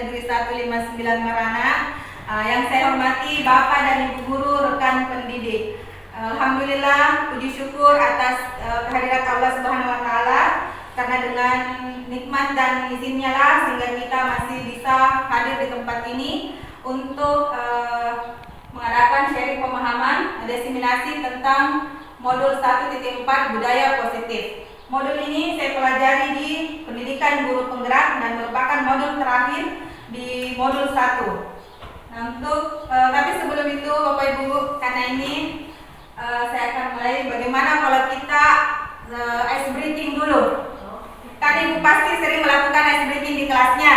Negeri 159 Marana. Yang saya hormati Bapak dan Ibu Guru, rekan pendidik. Alhamdulillah, puji syukur atas kehadirat Allah Subhanahu wa taala, karena dengan nikmat dan izinnya lah sehingga kita masih bisa hadir di tempat ini untuk mengadakan sharing pemahaman diseminasi tentang modul 1.4 budaya positif. Modul ini saya pelajari di pendidikan guru penggerak dan merupakan modul terakhir di modul 1. Nah, tapi sebelum itu Bapak Ibu, karena ini saya akan mulai bagaimana kalau kita ice breaking dulu. Kan Ibu pasti sering melakukan ice breaking di kelasnya.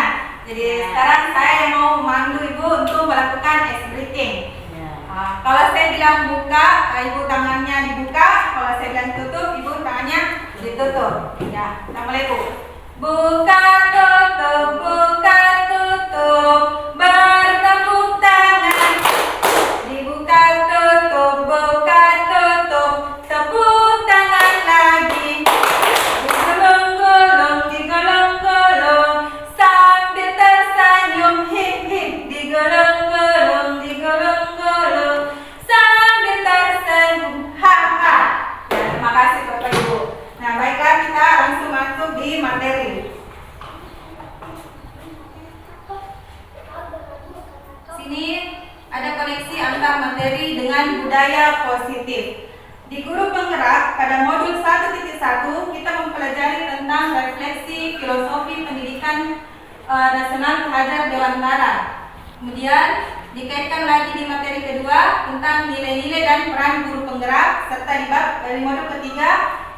Jadi sekarang saya yang mau memandu Ibu untuk melakukan ice breaking. Kalau saya bilang buka, Ibu tangannya dibuka. Kalau saya bilang tutup, Ibu tangannya ditutup. Ya, Assalamualaikum. Buka tutup, bertepuk tangan. Dibuka tutup, tepuk tangan lagi. Digolong-golong, sambil tersenyum, hip hip. Digolong-golong, sambil tersenyum, ha ha. Ya, terima kasih Bapak Ibu. Nah, baiklah, kita langsung masuk di materi. Sini ada koneksi antar materi dengan budaya positif. Di guru penggerak pada modul 1.1 kita mempelajari tentang refleksi filosofi pendidikan nasional pelajar dewantara. Kemudian dikaitkan lagi di materi kedua tentang nilai-nilai dan peran guru penggerak, serta di modul ketiga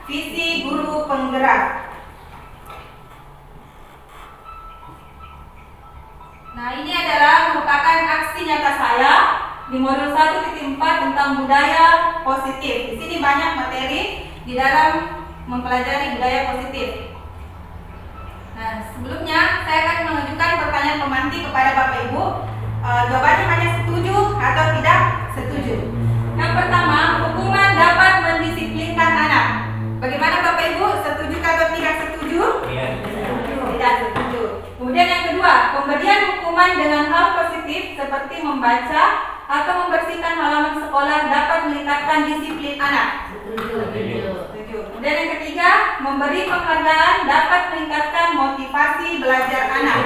visi guru penggerak. Nah, ini adalah merupakan aksi nyata saya di modul 1.4 tentang budaya positif. Di sini banyak materi di dalam mempelajari budaya positif. Nah, sebelumnya saya akan mengajukan pertanyaan pemantik kepada Bapak Ibu. Jawabannya hanya setuju atau tidak setuju. Yang pertama, hukuman dapat mendisiplinkan anak. Bagaimana Bapak Ibu, setuju atau tidak setuju? Tidak setuju. Kemudian yang kedua, pemberian hukuman dengan hal positif seperti membaca atau membersihkan halaman sekolah dapat meningkatkan disiplin anak. Setuju. Kemudian yang ketiga, memberi penghargaan dapat meningkatkan motivasi belajar anak.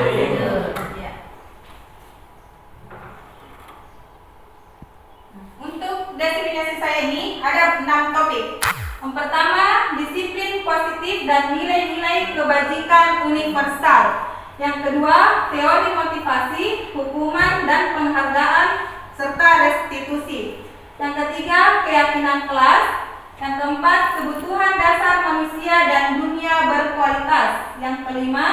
Untuk definisi saya ini ada 6 topik. Yang pertama, disiplin positif dan nilai-nilai kebajikan universal. Yang kedua, teori motivasi, hukuman dan penghargaan serta restitusi. Yang ketiga, keyakinan kelas. Yang keempat, kebutuhan dasar manusia dan dunia berkualitas. Yang kelima,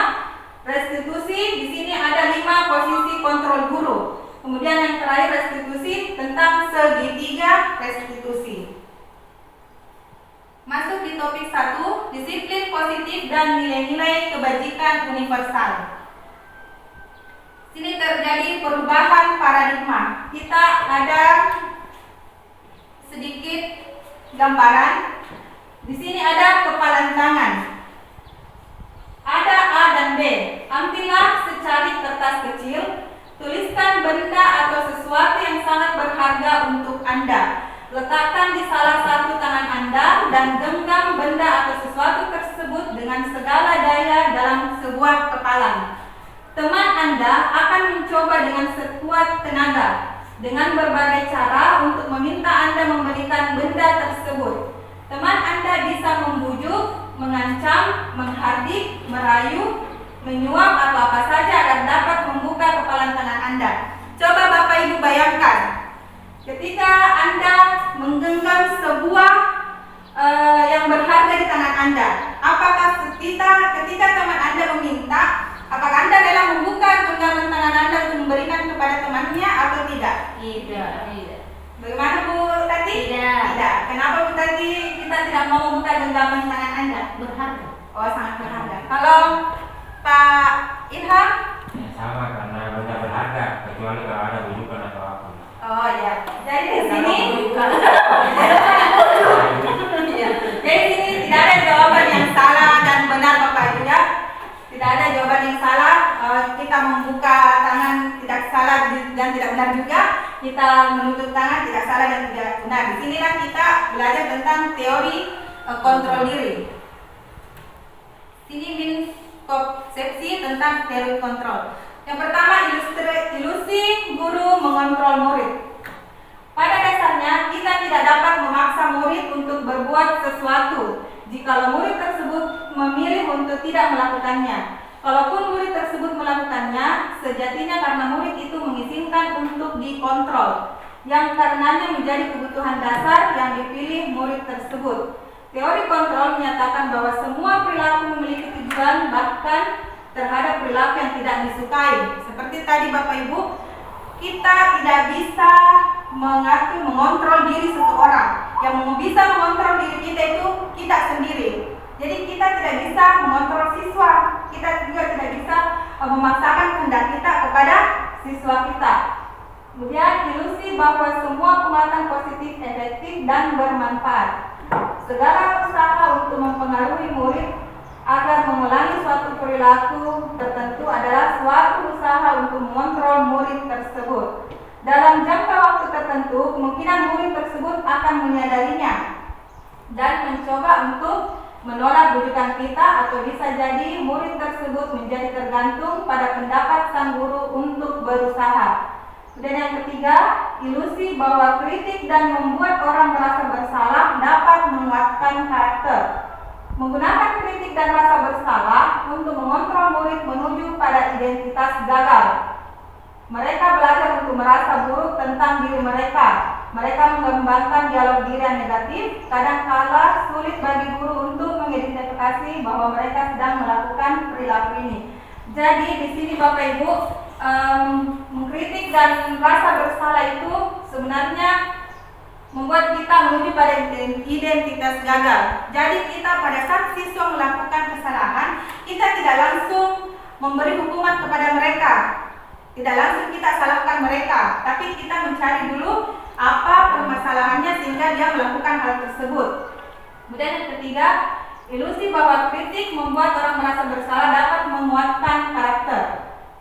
restitusi. Di sini ada 5 posisi kontrol guru. Kemudian yang terakhir, restitusi, tentang segitiga restitusi. Masuk di topik 1, disiplin positif dan nilai-nilai kebajikan universal. Sini terjadi perubahan paradigma. Kita ada sedikit gambaran. Di sini ada kepalan tangan. Ada A dan B. Ambillah secari kertas kecil. Tuliskan benda atau sesuatu yang sangat berharga untuk Anda. Letakkan di salah satu tangan Anda dan genggam benda atau sesuatu tersebut dengan segala daya dalam sebuah kepalan. Teman Anda akan mencoba dengan sekuat tenaga dengan berbagai cara untuk meminta Anda memberikan benda tersebut. Teman Anda bisa membujuk, mengancam, menghardik, merayu, menyuap atau apa saja agar dapat membuka kepalan tangan Anda. Coba Bapak Ibu bayangkan, ketika Anda menggenggam sebuah yang berharga di tangan Anda, apakah ketika teman Anda meminta, apakah Anda rela membuka genggaman tangan Anda untuk memberikan kepada temannya atau tidak? Tidak. Bagaimana Bu Tati? Tidak. Kenapa Bu Tati kita tidak mau membuka genggaman tangan Anda? Berharga. Oh, sangat berharga. Kalau Pak Ilham? Ya, sama, karena benda berharga, kecuali kalau ada bujukan atau apa. Oh ya. Jadi di sini Jadi di sini tidak ada jawaban yang salah dan benar Bapak Ibu ya. Tidak ada jawaban yang salah. Kita membuka yang tidak benar juga, kita menutup tangan tidak salah dan tidak benar. Di sinilah kita belajar tentang teori kontrol diri. Ini miskonsepsi tentang teori kontrol. Yang pertama, ilusi guru mengontrol murid. Pada dasarnya kita tidak dapat memaksa murid untuk berbuat sesuatu jikalau murid tersebut memilih untuk tidak melakukannya. Kalaupun murid tersebut melakukannya, sejatinya karena murid itu mengizinkan untuk dikontrol, yang karenanya menjadi kebutuhan dasar yang dipilih murid tersebut. Teori kontrol menyatakan bahwa semua perilaku memiliki tujuan, bahkan terhadap perilaku yang tidak disukai. Seperti tadi Bapak Ibu, kita tidak bisa mengontrol diri seseorang. Yang bisa mengontrol diri kita itu kita sendiri. Jadi kita tidak bisa mengontrol siswa, kita juga tidak bisa memaksakan kehendak kita kepada siswa kita. Kemudian ilusi bahwa semua penguatan positif efektif dan bermanfaat. Segala usaha untuk mempengaruhi murid agar mengulangi suatu perilaku tertentu adalah suatu usaha untuk mengontrol murid tersebut. Dalam jangka waktu tertentu, kemungkinan murid tersebut akan menyadarinya dan mencoba untuk menolak bujukan kita, atau bisa jadi murid tersebut menjadi tergantung pada pendapat sang guru untuk berusaha. Dan yang ketiga, ilusi bahwa kritik dan membuat orang merasa bersalah dapat menguatkan karakter. Menggunakan kritik dan rasa bersalah untuk mengontrol murid menuju pada identitas gagal. Mereka belajar untuk merasa buruk tentang diri mereka. Mereka mengembangkan dialog diri yang negatif. Kadang-kala sulit bagi guru untuk mengidentifikasi bahwa mereka sedang melakukan perilaku ini. Jadi di sini Bapak Ibu, mengkritik dan rasa bersalah itu sebenarnya membuat kita menuju pada identitas gagal. Jadi kita pada saat siswa melakukan kesalahan, kita tidak langsung memberi hukuman kepada mereka, tidak langsung kita salahkan mereka, tapi kita mencari dulu apa permasalahannya sehingga dia melakukan hal tersebut. Kemudian yang ketiga, ilusi bahwa kritik membuat orang merasa bersalah dapat menguatkan karakter.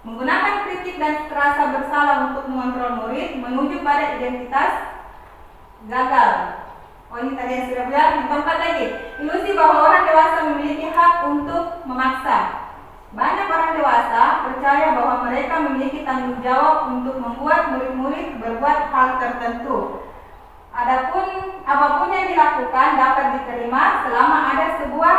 Menggunakan kritik dan rasa bersalah untuk mengontrol murid menuju pada identitas gagal. Oh, ini tadi yang sudah bilang. Yang keempat lagi, ilusi bahwa orang dewasa memiliki hak untuk memaksa. Banyak orang dewasa percaya bahwa mereka memiliki tanggung jawab untuk membuat murid-murid berbuat hal tertentu. Adapun apapun yang dilakukan dapat diterima selama ada sebuah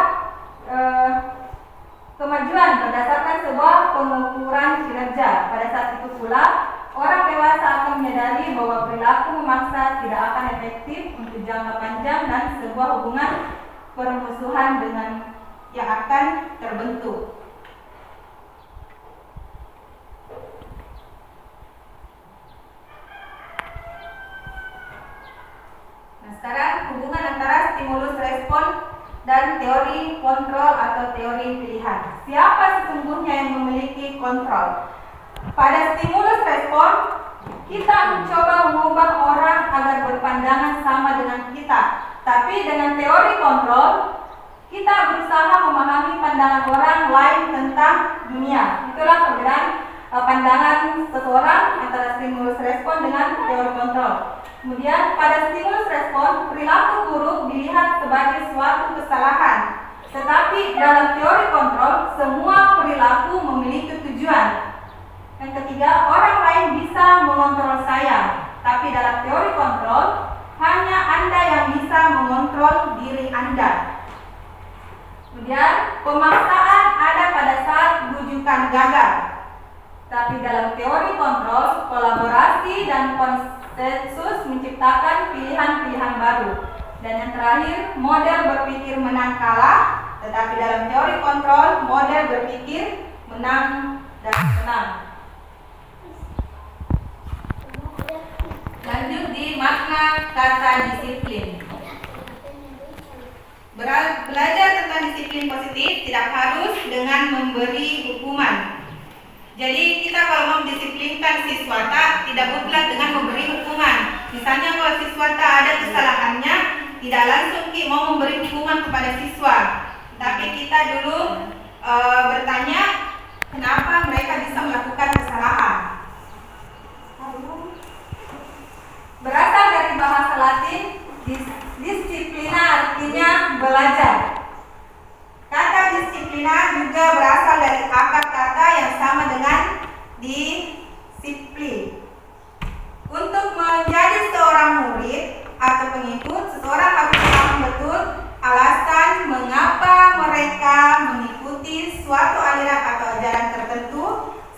kemajuan berdasarkan sebuah pengukuran kinerja. Pada saat itu pula, orang dewasa akan menyadari bahwa perilaku memaksa tidak akan efektif untuk jangka panjang dan sebuah hubungan permusuhan dengan yang akan terbentuk. Nah, sekarang hubungan antara stimulus respon dan teori kontrol atau teori pilihan. Siapa sesungguhnya yang memiliki kontrol? Pada stimulus respon, kita mencoba mengubah orang agar berpandangan sama dengan kita. Tapi dengan teori kontrol, kita berusaha memahami pandangan orang lain tentang dunia. Itulah perbedaan pandangan seseorang antara stimulus respon dengan teori kontrol. Kemudian pada stimulus respon, perilaku buruk dilihat sebagai suatu kesalahan. Tetapi dalam teori kontrol, semua perilaku memiliki tujuan. Yang ketiga, orang lain bisa mengontrol saya, tapi dalam teori kontrol, hanya Anda yang bisa mengontrol diri Anda. Kemudian, pemaksaan ada pada saat bujukan gagal. Tapi dalam teori kontrol, kolaborasi dan konsensus menciptakan pilihan-pilihan baru. Dan yang terakhir, model berpikir menang kalah. Tetapi dalam teori kontrol, model berpikir menang dan menang. Lanjut di makna kata disiplin. Belajar tentang disiplin positif tidak harus dengan memberi hukuman. Jadi kita kalau mau mendisiplinkan siswa tidak mutlak dengan memberi hukuman. Misalnya kalau siswa ada kesalahannya, tidak langsung mau memberi hukuman kepada siswa. Tapi kita dulu bertanya kenapa mereka bisa melakukan kesalahan.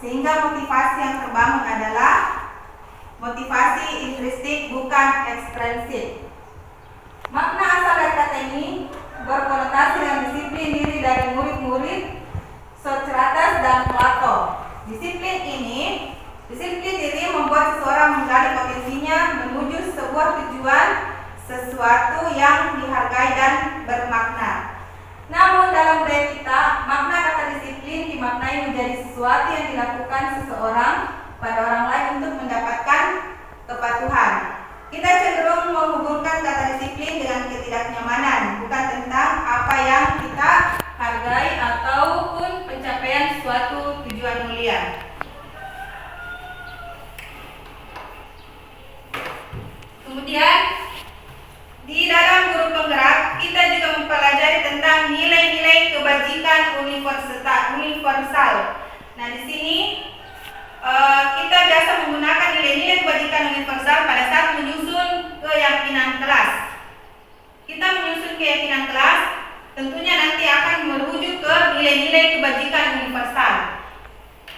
Sehingga motivasi yang terbangun adalah motivasi intrinsik bukan ekstrinsik. Makna asal dari kata ini berkonotasi dengan disiplin diri dari murid-murid Socrates dan Plato. Disiplin diri membuat seseorang menggali potensinya menuju sebuah tujuan, sesuatu yang dihargai dan bermakna. Namun dalam budaya kita, makna kata disiplin dimaknai menjadi sesuatu yang dilakukan seseorang pada orang lain untuk mendapatkan kepatuhan. Kita cenderung menghubungkan kata disiplin dengan ketidaknyamanan, bukan tentang apa yang kita hargai ataupun pencapaian suatu tujuan mulia. Kemudian di dalam guru penggerak kita juga mempelajari tentang nilai-nilai kebajikan universal. Nah, di sini kita biasa menggunakan nilai-nilai kebajikan universal pada saat menyusun keyakinan kelas. Kita menyusun keyakinan kelas tentunya nanti akan merujuk ke nilai-nilai kebajikan universal.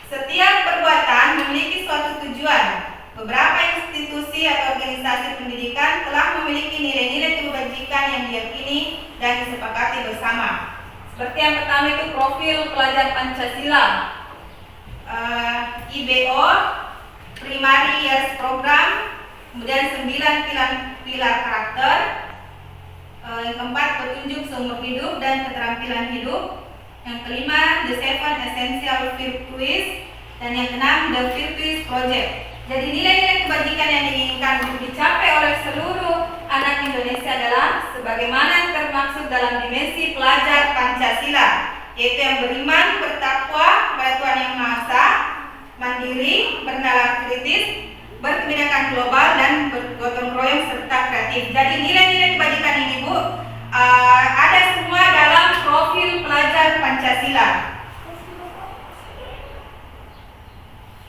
Setiap perbuatan memiliki suatu tujuan. Beberapa institusi atau organisasi pendidikan telah memiliki nilai-nilai kebajikan yang diyakini dan disepakati bersama. Seperti yang pertama itu profil pelajar Pancasila, IBO, Primary Years Program, kemudian 9 pilar karakter, yang keempat petunjuk seumur hidup dan keterampilan hidup, yang kelima The 7 Essential Virtues, dan yang keenam The Virtues Project. Jadi nilai-nilai kebajikan yang diinginkan untuk dicapai oleh seluruh anak Indonesia adalah sebagaimana yang termaksud dalam dimensi pelajar Pancasila, yaitu yang beriman, bertakwa kepada Tuhan Yang Maha Esa, mandiri, bernalar kritis, berkebinekaan global, dan bergotong royong serta kreatif. Jadi nilai-nilai kebajikan ini Bu ada semua dalam profil pelajar Pancasila.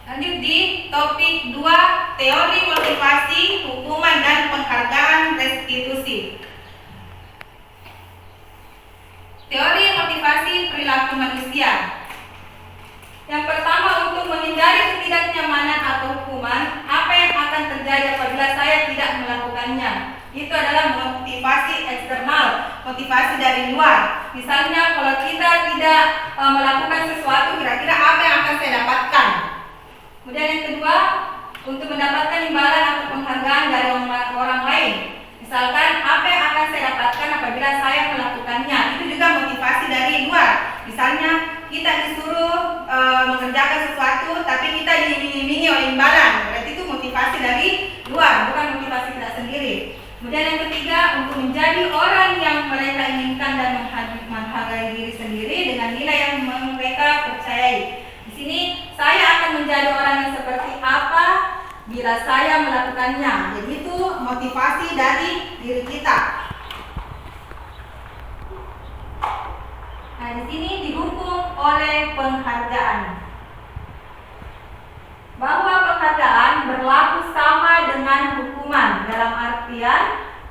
Lanjut di topik 2, teori motivasi, hukuman dan penghargaan restitusi. Teori motivasi perilaku manusia. Yang pertama, untuk menghindari ketidaknyamanan atau hukuman, apa yang akan terjadi apabila saya tidak melakukannya? Itu adalah motivasi eksternal, motivasi dari luar. Misalnya kalau kita tidak melakukan sesuatu, kira-kira apa yang akan saya dapatkan? Kemudian yang kedua, untuk mendapatkan imbalan atau penghargaan dari orang lain. Misalkan apa yang akan saya dapatkan apabila saya melakukannya. Itu juga motivasi dari luar. Misalnya kita disuruh mengerjakan sesuatu tapi kita diiming-imingi oleh imbalan. Berarti itu motivasi dari luar, bukan motivasi kita sendiri. Kemudian yang ketiga, untuk menjadi orang yang mereka inginkan dan menghargai diri sendiri dengan nilai yang mereka percayai. Di sini saya akan menjadi orang yang seperti apa bila saya melakukannya. Jadi itu motivasi dari diri kita. Nah, di sini didukung oleh penghargaan. Bahwa penghargaan berlaku sama dengan hukuman, dalam artian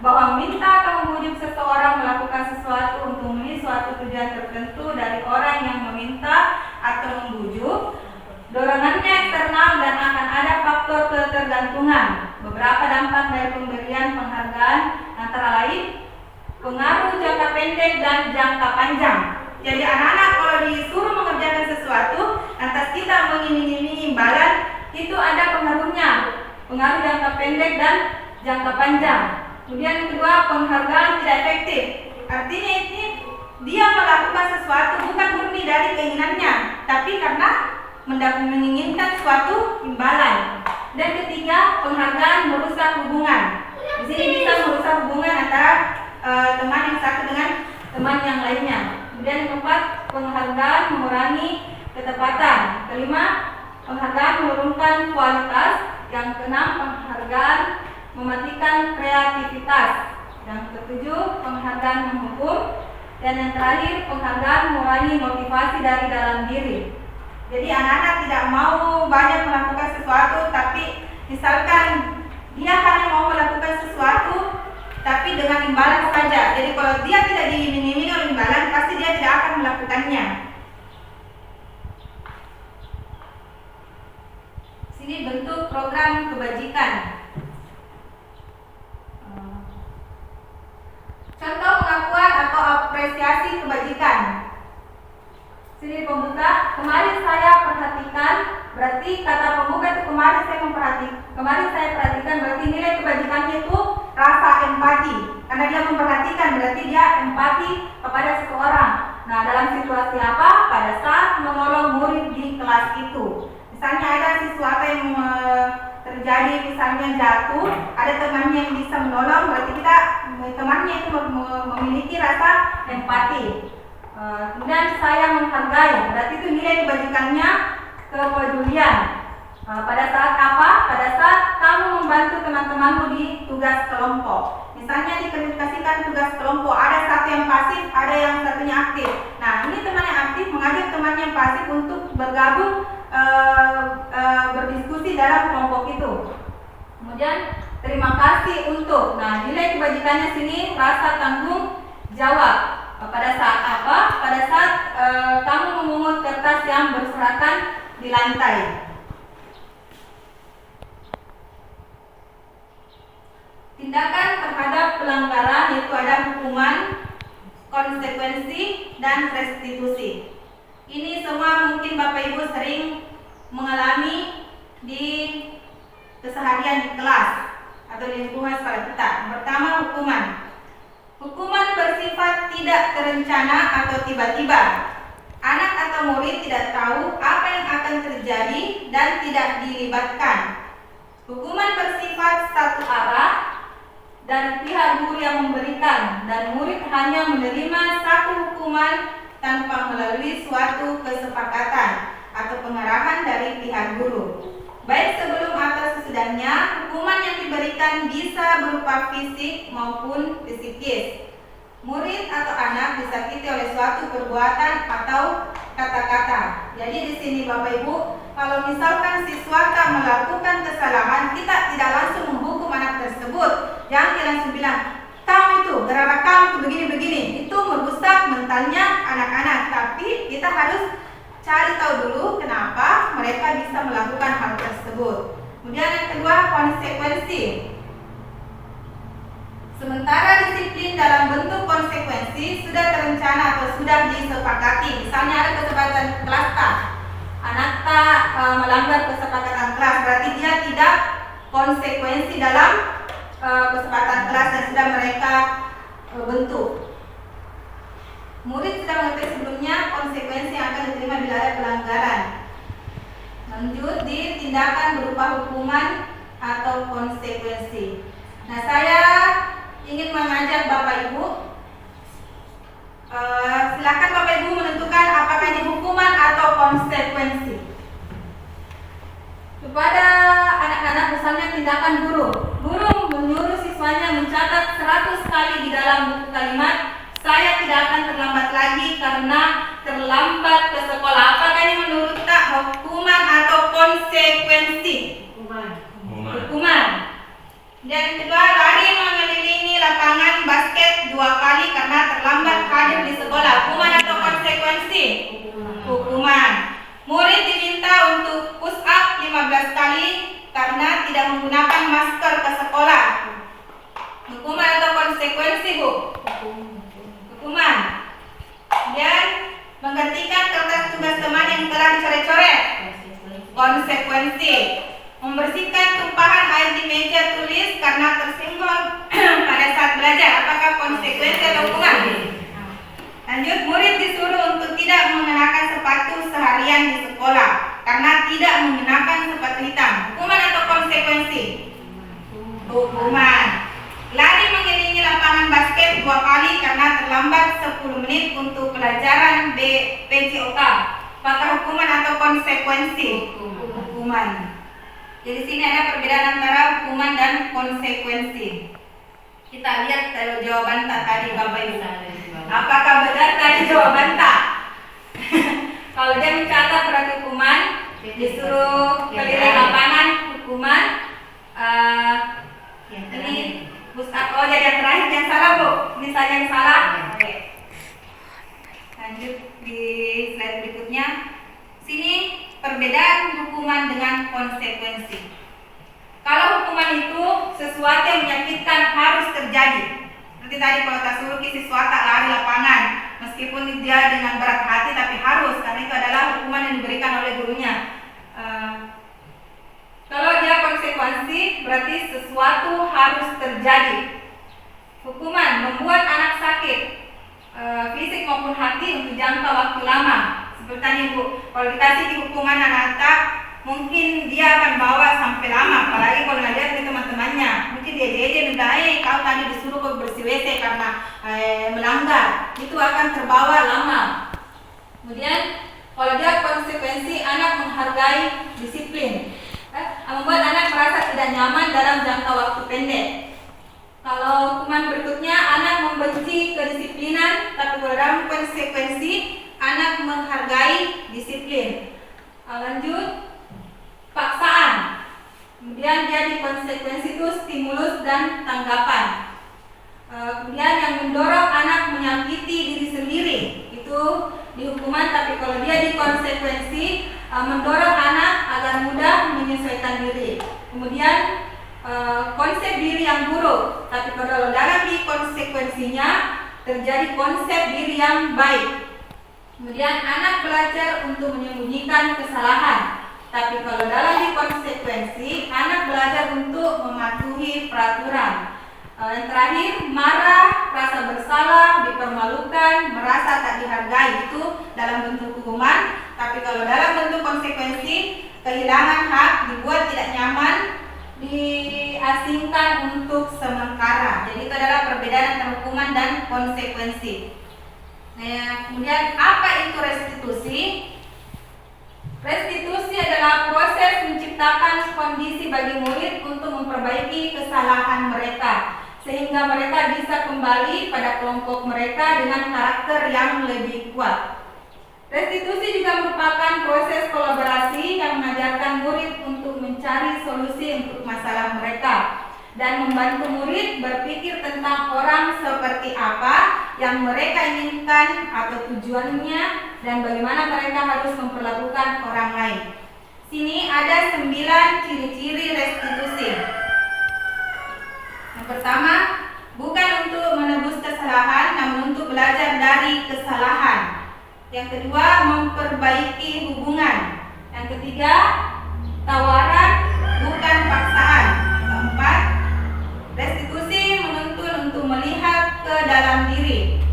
bahwa minta atau membujuk seseorang melakukan sesuatu untuk memenuhi suatu tujuan tertentu dari orang yang meminta atau membujuk, dorongannya eksternal dan akan ada faktor ketergantungan. Beberapa dampak dari pemberian penghargaan antara lain pengaruh jangka pendek dan jangka panjang. Jadi anak-anak kalau disuruh mengerjakan sesuatu, lantas kita mengiming-imingi imbalan, itu ada pengaruhnya, pengaruh jangka pendek dan jangka panjang. Kemudian yang kedua, penghargaan tidak efektif. Artinya ini dia melakukan sesuatu bukan murni dari keinginannya, tapi karena menginginkan suatu imbalan. Dan ketiga, penghargaan merusak hubungan. Di sini bisa merusak hubungan antara teman yang satu dengan teman yang lainnya. Kemudian yang keempat, penghargaan mengurangi ketepatan. Kelima, penghargaan menurunkan kualitas. Yang keenam, penghargaan mematikan kreativitas. Yang ketujuh, penghargaan menghukum. Dan yang terakhir, penghargaan mengurangi motivasi dari dalam diri. Jadi anak-anak tidak mau banyak melakukan sesuatu, tapi misalkan dia hanya mau melakukan sesuatu tapi dengan imbalan saja. Jadi kalau dia tidak diiming-imingi oleh imbalan, pasti dia tidak akan melakukannya. Sini bentuk program kebajikan. Contoh pengakuan atau apresiasi kebajikan. Sini pembuka. Kemarin saya perhatikan, berarti kata pembuka itu kemarin saya perhatikan berarti nilai kebajikannya itu rasa empati. Karena dia memperhatikan berarti dia empati kepada seseorang. Nah, dalam situasi apa? Pada saat menolong murid di kelas itu. Misalnya ada sesuatu yang terjadi, misalnya jatuh, ada temannya yang bisa menolong, berarti temannya itu memiliki rasa empati. Kemudian saya menghargai, berarti itu nilai kebajikannya kepedulian. Pada saat apa? Pada saat kamu membantu teman-temanmu di tugas kelompok. Misalnya dikasihkan tugas kelompok, ada satu yang pasif, ada yang satunya aktif. Nah, ini teman yang aktif mengajak teman yang pasif untuk bergabung berdiskusi dalam kelompok itu. Kemudian terima kasih untuk. Nah, nilai kebajikannya sini rasa tanggung jawab. Pada saat apa? Pada saat kamu memungut kertas yang berserakan di lantai. Tindakan terhadap pelanggaran yaitu ada hukuman, konsekuensi, dan restitusi. Ini semua mungkin Bapak Ibu sering mengalami di keseharian di kelas atau di lingkungan sekolah kita. Pertama, hukuman. Hukuman bersifat tidak terencana atau tiba-tiba. Anak atau murid tidak tahu apa yang akan terjadi dan tidak dilibatkan. Hukuman bersifat satu arah dari pihak guru yang memberikan, dan murid hanya menerima satu hukuman tanpa melalui suatu kesepakatan atau pengarahan dari pihak guru. Baik sebelum atau sesudahnya, hukuman yang diberikan bisa berupa fisik maupun psikis. Murid atau anak disakiti oleh suatu perbuatan atau kata-kata. Jadi di sini Bapak Ibu, kalau misalkan siswa melakukan kesalahan, kita tidak langsung menghukum anak tersebut. Jangan kita langsung bilang, kamu itu, gara-gara kamu itu begini-begini. Itu merusak mentalnya anak-anak. Tapi kita harus cari tahu dulu kenapa mereka bisa melakukan hal tersebut. Kemudian yang kedua, konsekuensi. Sementara disiplin dalam bentuk konsekuensi sudah terencana atau sudah disepakati. Misalnya ada kesepakatan kelas anak melanggar kesepakatan kelas, berarti dia tidak konsekuensi dalam kesepakatan kelas yang sudah mereka bentuk. Murid sudah mengetahui sebelumnya konsekuensi yang akan diterima bila ada pelanggaran. Lanjut di tindakan berupa hukuman atau konsekuensi. Nah, saya ingin mengajak Bapak Ibu, silakan Bapak Ibu menentukan apakah ini hukuman atau konsekuensi. Kepada anak-anak misalnya tindakan guru menyuruh siswanya mencatat 100 kali di dalam buku kalimat, saya tidak akan terlambat lagi karena terlambat ke sekolah. Apakah ini menurut tak hukuman atau konsekuensi? Hukuman. Dan kedua, lari mengelilingi lapangan basket 2 kali karena terlambat hadir di sekolah. Hukuman atau konsekuensi? Hukuman. Murid diminta untuk push up 15 kali karena tidak menggunakan masker ke sekolah. Hukuman atau konsekuensi, Bu? Hukuman. Dan menggantikan kertas tugas teman yang telah dicoret-coret. Konsekuensi. Membersihkan tumpahan air di meja tulis karena tersenggol pada saat belajar. Apakah konsekuensi atau hukuman? Lanjut, murid disuruh untuk tidak mengenakan sepatu seharian di sekolah karena tidak mengenakan sepatu hitam. Hukuman atau konsekuensi? Hukuman. Lari mengelilingi lapangan basket 2 kali karena terlambat 10 menit untuk pelajaran PJOK. Apakah hukuman atau konsekuensi? Hukuman. Jadi sini ada perbedaan antara hukuman dan konsekuensi. Kita lihat jawaban tak tadi Bapak Ibu. Apakah benar tadi jawaban tak? Kalau dia mencatat berarti hukuman, disuruh keliling lapangan hukuman. Ini oh jadi yang terakhir yang salah, Bu. Ini saja yang salah. Oke. Lanjut di slide berikutnya. Sini perbedaan hukuman dengan konsekuensi. Kalau hukuman itu sesuatu yang menyakitkan harus terjadi. Seperti tadi kalau tak suruh siswa tak lari lapangan, meskipun dia dengan berat hati tapi harus, karena itu adalah hukuman yang diberikan oleh gurunya. Kalau dia konsekuensi berarti sesuatu harus terjadi. Hukuman membuat anak sakit, fisik maupun hati untuk jangka waktu lama. Seperti tadi Bu, kalau dikasih hukuman anak-anak, mungkin dia akan bawa sampai lama. Apalagi kalau ngeliat ke teman-temannya, mungkin dia bilang, kau tadi disuruh bersih WC karena melanggar, itu akan terbawa lama. Kemudian kalau dia konsekuensi, anak menghargai disiplin, membuat anak merasa tidak nyaman dalam jangka waktu pendek. Kalau hukuman berikutnya, anak membenci kedisiplinan, tapi kalau dalam konsekuensi, anak menghargai disiplin. Lanjut, paksaan. Kemudian dia di konsekuensi itu stimulus dan tanggapan. Kemudian yang mendorong anak menyakiti diri sendiri, itu di hukuman, tapi kalau dia di konsekuensi, mendorong anak agar mudah menyesuaikan diri. Kemudian konsep diri yang buruk, tapi kalau dalam di konsekuensinya terjadi konsep diri yang baik. Kemudian anak belajar untuk menyembunyikan kesalahan, tapi kalau dalam di konsekuensi anak belajar untuk mematuhi peraturan. Yang terakhir, marah, rasa bersalah, dipermalukan, merasa tak dihargai, itu dalam bentuk hukuman. Tapi kalau dalam bentuk konsekuensi, kehilangan hak, dibuat tidak nyaman, diasingkan untuk sementara. Jadi itu adalah perbedaan antara hukuman dan konsekuensi. Kemudian apa itu restitusi? Restitusi adalah proses menciptakan kondisi bagi murid untuk memperbaiki kesalahan mereka, sehingga mereka bisa kembali pada kelompok mereka dengan karakter yang lebih kuat. Restitusi juga merupakan proses kolaborasi yang mengajarkan murid untuk mencari solusi untuk masalah mereka dan membantu murid berpikir tentang orang seperti apa yang mereka inginkan atau tujuannya dan bagaimana mereka harus memperlakukan orang lain. Sini ada 9 ciri-ciri restitusi. Yang pertama, bukan untuk menebus kesalahan, namun untuk belajar dari kesalahan. Yang kedua, memperbaiki hubungan. Yang ketiga, tawaran bukan paksaan. Yang keempat, restitusi menuntun untuk melihat ke dalam diri.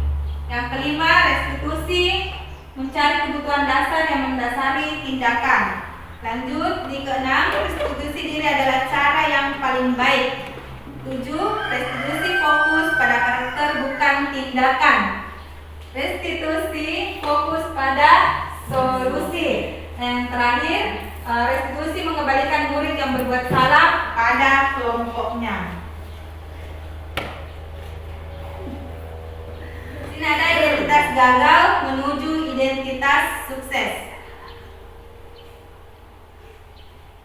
Yang kelima, restitusi mencari kebutuhan dasar yang mendasari tindakan. Lanjut, di keenam, restitusi diri adalah cara yang paling baik. 7, restitusi fokus pada karakter bukan tindakan. Restitusi fokus pada solusi. Yang terakhir, restitusi mengembalikan murid yang berbuat salah pada kelompoknya. Ini ada identitas gagal menuju identitas sukses.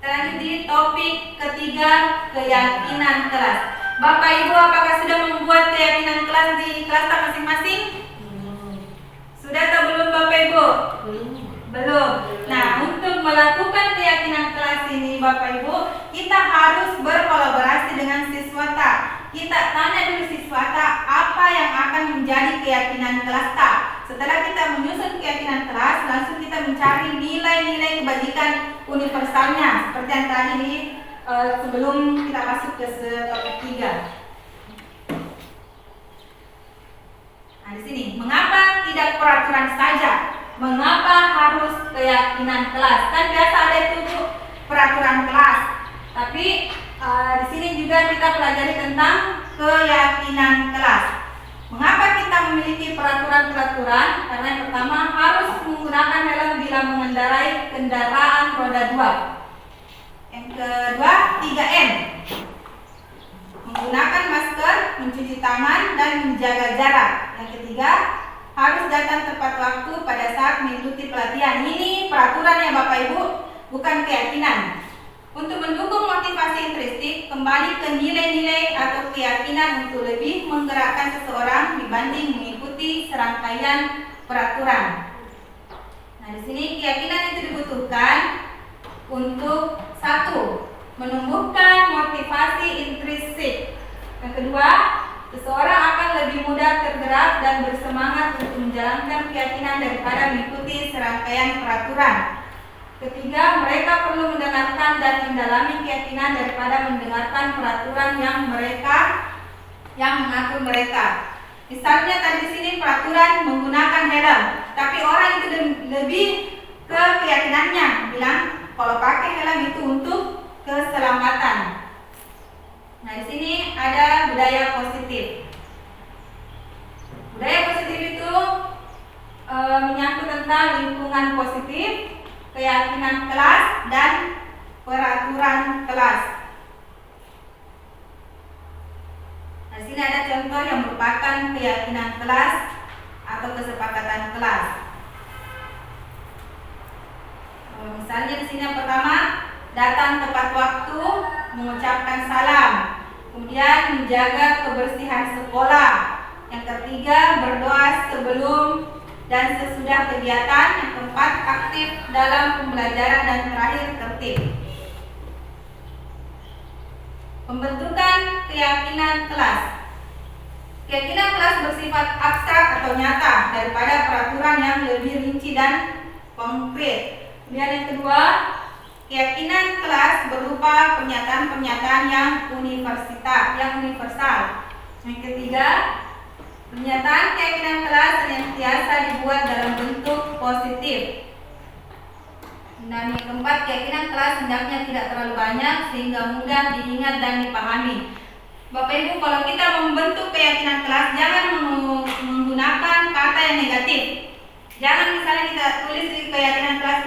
Lanjut di topik ketiga, keyakinan kelas. Bapak Ibu, apakah sudah membuat keyakinan kelas di kelas masing-masing? Sudah atau belum Bapak Ibu? Belum. Nah, untuk melakukan keyakinan kelas ini Bapak Ibu, kita harus berkolaborasi dengan siswata. Kita tanya dulu siswata apa yang akan menjadi keyakinan kelas tak. Setelah kita menyusun keyakinan kelas, langsung kita mencari nilai-nilai kebajikan universalnya seperti yang tadi sebelum kita masuk ke topik 3. Nah, di sini, mengapa tidak peraturan saja? Mengapa harus keyakinan kelas? Kan biasa ada itu peraturan kelas. Tapi di sini juga kita pelajari tentang keyakinan kelas. Mengapa kita memiliki peraturan-peraturan? Karena yang pertama harus menggunakan helm bila mengendarai kendaraan roda 2. Yang kedua, 3M. Menggunakan masker, mencuci tangan, dan menjaga jarak. Yang ketiga, harus datang tepat waktu pada saat mengikuti pelatihan. Ini peraturan ya Bapak Ibu, bukan keyakinan. Untuk mendukung motivasi intrinsik, kembali ke nilai-nilai atau keyakinan untuk lebih menggerakkan seseorang dibanding mengikuti serangkaian peraturan. Nah, di sini keyakinan itu dibutuhkan untuk satu, menumbuhkan motivasi intrinsik. Yang kedua, seseorang akan lebih mudah tergerak dan bersemangat untuk menjalankan keyakinan daripada mengikuti serangkaian peraturan. Ketiga, mereka perlu mendengarkan dan mendalami keyakinan daripada mendengarkan peraturan yang mengatur mereka. Misalnya tadi di sini peraturan menggunakan helm, tapi orang itu lebih ke keyakinannya, bilang kalau pakai helm itu untuk keselamatan. Nah, di sini ada budaya positif. Budaya positif itu menyangkut tentang lingkungan positif, keyakinan kelas, dan peraturan kelas. Nah, di sini ada contoh yang merupakan keyakinan kelas atau kesepakatan kelas. Misalnya di sini yang pertama, datang tepat waktu, mengucapkan salam. Kemudian menjaga kebersihan sekolah. Yang ketiga, berdoa sebelum dan sesudah kegiatan. Yang keempat, aktif dalam pembelajaran, dan terakhir tertib. Pembentukan keyakinan kelas. Keyakinan kelas bersifat abstrak atau nyata daripada peraturan yang lebih rinci dan konkret. Kemudian yang kedua, keyakinan kelas berupa pernyataan-pernyataan yang universal. Yang ketiga, pernyataan keyakinan kelas senantiasa dibuat dalam bentuk positif. Dan yang keempat, keyakinan kelas hendaknya tidak terlalu banyak sehingga mudah diingat dan dipahami. Bapak Ibu, kalau kita membentuk keyakinan kelas, jangan menggunakan kata yang negatif. Jangan misalnya kita tulis di keyakinan kelas,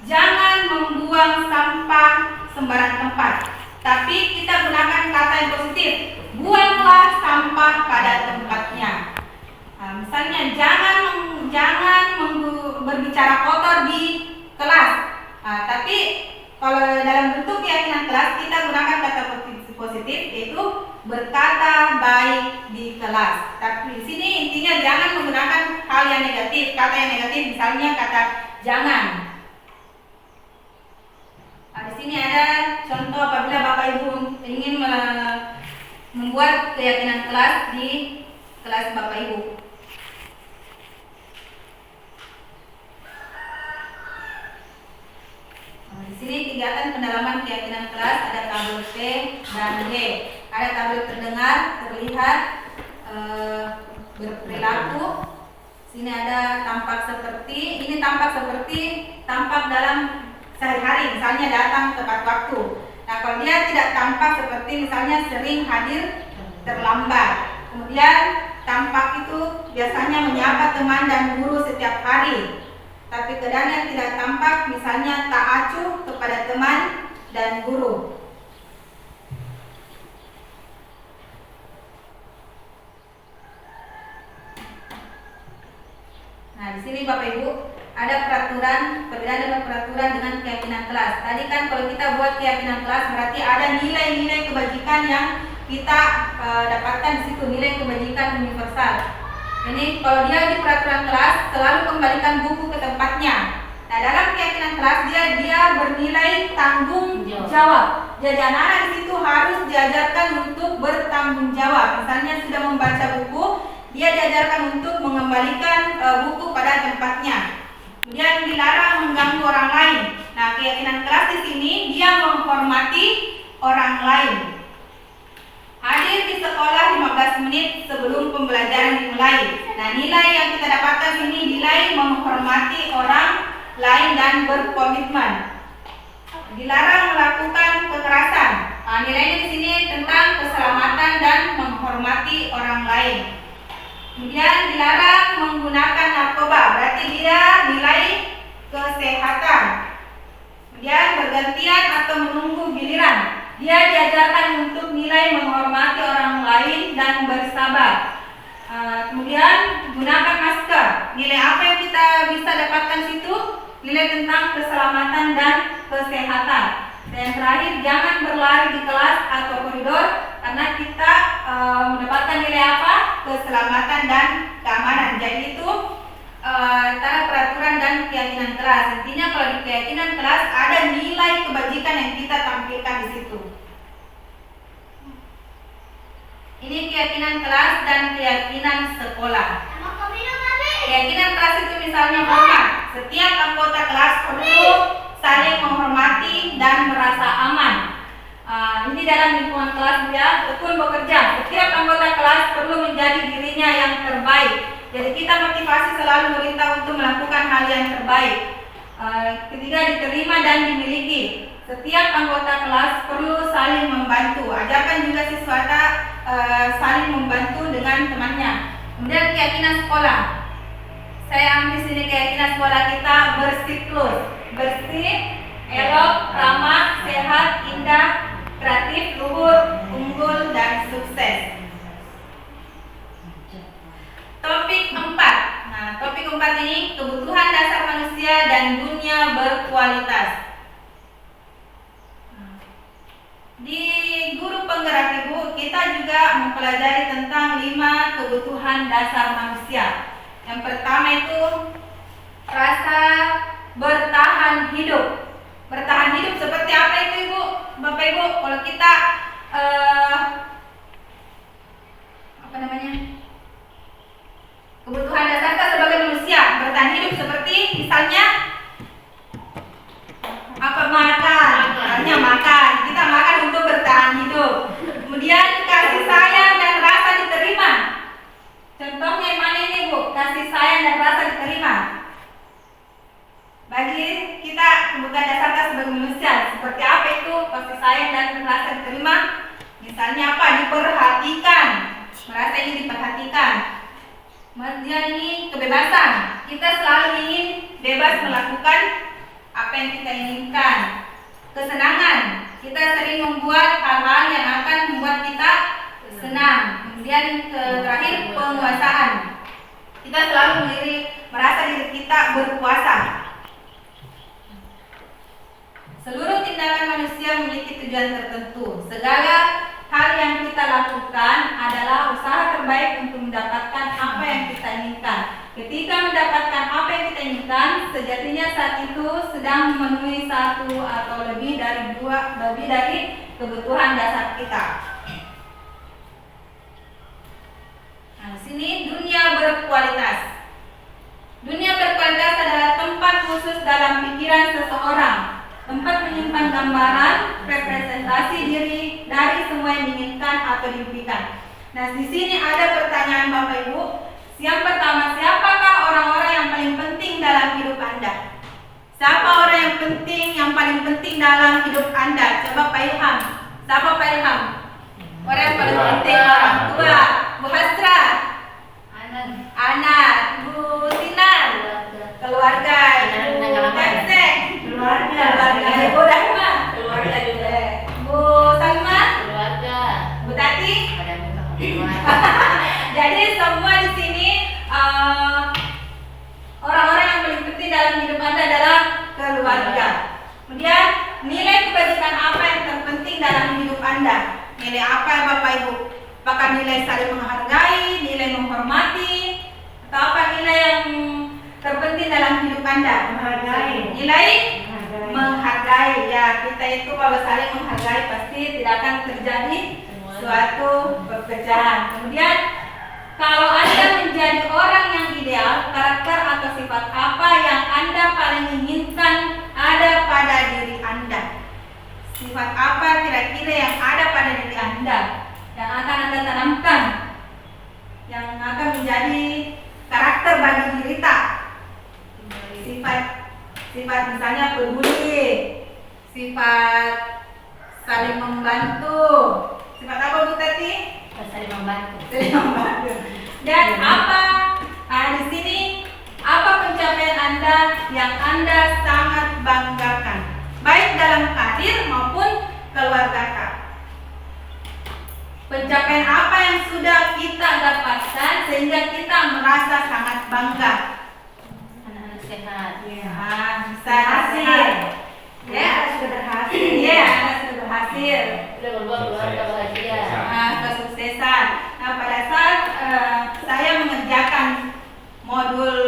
jangan membuang sampah sembarang tempat. Tapi kita gunakan kata yang positif, buanglah sampah pada tempatnya. Nah, misalnya jangan berbicara kotor di kelas. Nah, tapi kalau dalam bentuk keyakinan kelas kita gunakan kata positif, yaitu berkata baik di kelas. Tapi di sini intinya jangan menggunakan hal yang negatif, kata yang negatif, misalnya kata jangan. Nah, di sini ada contoh apabila Bapak Ibu ingin membuat keyakinan kelas di kelas Bapak Ibu. Di sini kegiatan pendalaman keyakinan kelas ada tabel P dan G. Ada tabel terdengar, terlihat, berperilaku. Sini ada tampak seperti, ini tampak seperti tampak dalam sehari-hari, misalnya datang tepat waktu. Nah, kalau dia tidak tampak seperti misalnya sering hadir terlambat. Kemudian tampak itu biasanya menyapa teman dan guru setiap hari. Tapi keadaan yang tidak tampak misalnya tak acuh kepada teman dan guru. Nah, di sini Bapak Ibu ada peraturan, perbedaan dengan peraturan dengan keyakinan kelas. Tadi kan kalau kita buat keyakinan kelas berarti ada nilai-nilai kebajikan yang kita dapatkan di situ, nilai kebajikan universal. Ini kalau dia di peraturan kelas selalu kembalikan buku ke tempatnya. Nah, dalam keyakinan kelas dia bernilai tanggung jawab. Jadi anak-anak di situ harus diajarkan untuk bertanggung jawab. Misalnya sudah membaca buku, dia diajarkan untuk mengembalikan buku pada tempatnya. Kemudian dilarang mengganggu orang lain. Nah, keyakinan kelas di sini dia menghormati orang lain. Hadir di sekolah 15 menit sebelum pembelajaran dimulai. Nah, nilai yang kita dapatkan sini nilai menghormati orang lain dan berkomitmen. Dilarang melakukan kekerasan. Nah, nilainya di sini tentang keselamatan dan menghormati orang lain. Kemudian dilarang menggunakan narkoba, berarti dia nilai kesehatan. Kemudian bergantian atau menunggu giliran. Dia diajarkan untuk nilai menghormati orang lain dan bersabar. Kemudian gunakan masker. Nilai apa yang kita bisa dapatkan situ? Nilai tentang keselamatan dan kesehatan. Dan yang terakhir, jangan berlari di kelas atau koridor karena kita mendapatkan nilai apa? Keselamatan dan keamanan. Jadi itu antara peraturan dan keyakinan kelas. Intinya kalau di keyakinan kelas ada nilai kebajikan yang kita tampilkan di situ. Ini keyakinan kelas dan keyakinan sekolah. Keyakinan kelas itu misalnya hormat. Setiap anggota kelas perlu saling menghormati dan merasa aman. Ini dalam lingkungan kelas dia tekun bekerja. Setiap anggota kelas perlu menjadi dirinya yang terbaik. Jadi kita motivasi selalu merintah untuk melakukan hal yang terbaik. Ketiga, diterima dan dimiliki. Setiap anggota kelas perlu saling membantu. Ajarkan juga siswa saling membantu dengan temannya. Kemudian keyakinan sekolah. Saya ambil sini keyakinan sekolah kita bersiklus. Bersih, elok, ramah, sehat, indah, kreatif, luhur, unggul, dan sukses. Topik 4. Nah, topik 4 ini kebutuhan dasar manusia dan dunia berkualitas. Di guru penggerak ibu kita juga mempelajari tentang 5 kebutuhan dasar manusia. Yang pertama itu rasa bertahan hidup. Bertahan hidup seperti apa itu ibu, bapak ibu? Kalau kita kebutuhan dasar kita sebagai manusia bertahan hidup seperti misalnya apa? Makan. Artinya makan. Kita makan untuk bertahan hidup. Kemudian kasih sayang dan rasa diterima. Contohnya yang mana ini bu? Kasih sayang dan rasa diterima. Bagi kita kebutuhan dasar kita sebagai manusia seperti apa itu kasih sayang dan rasa diterima? Misalnya apa? Diperhatikan. Merasa ingin diperhatikan. Kemudian ini kebebasan. Kita selalu ingin bebas melakukan apa yang kita inginkan. Kesenangan. Kita sering membuat hal-hal yang akan membuat kita senang. Kemudian terakhir penguasaan. Kita selalu merasa diri kita berkuasa. Seluruh tindakan manusia memiliki tujuan tertentu. Segala hal yang kita lakukan adalah usaha terbaik untuk mendapatkan apa yang kita inginkan. Ketika mendapatkan apa yang kita inginkan, sejatinya saat itu sedang memenuhi satu atau lebih dari kebutuhan dasar kita. Nah, di sini dunia berkualitas. Dunia berkualitas adalah tempat khusus dalam pikiran seseorang. Tempat menyimpan gambaran, representasi diri dari semua yang diinginkan atau diimpikan. Nah, di sini ada pertanyaan Bapak Ibu. Yang pertama, siapakah orang-orang yang paling penting dalam hidup Anda? Siapa orang yang paling penting dalam hidup Anda? Coba Pak Ilham. Siapa Pak Ilham? Orang yang paling penting orang tua. Bu Hasra. Anak. Bu Sinar. Keluarga. Keluarga. Bu Dahma. Keluarga juga. Bu Salma. Keluarga. Bu Tati. Jadi semua di sini orang-orang yang paling penting dalam hidup Anda adalah keluarga. Kemudian nilai kebajikan apa yang terpenting dalam hidup Anda? Nilai apa Bapak Ibu? Apakah nilai saling menghargai, nilai menghormati, atau apa nilai yang terpenting dalam hidup Anda? Menghargai. Nilai menghargai. Ya, kita itu kalau saling menghargai pasti tidak akan terjadi suatu pekerjaan. Kemudian kalau Anda menjadi orang yang ideal, karakter atau sifat apa yang Anda paling inginkan ada pada diri Anda? Sifat apa kira-kira yang ada pada diri Anda yang akan Anda tanamkan, yang akan menjadi karakter bagi diri kita? Sifat misalnya peduli, sifat saling membantu. Sifat apa Bu Tati? Saling membantu. Dan apa? Di sini apa pencapaian Anda yang Anda sangat banggakan, baik dalam karir maupun keluarga? Pencapaian apa yang sudah kita dapatkan sehingga kita merasa sangat bangga? Anak-anak sehat. Ya, bisa berhasil. Ya, sudah berhasil. Ya, anak sudah berhasil. Sudah membuat keluarga bahagia. Kesuksesan. Nah, pada saat saya mengerjakan modul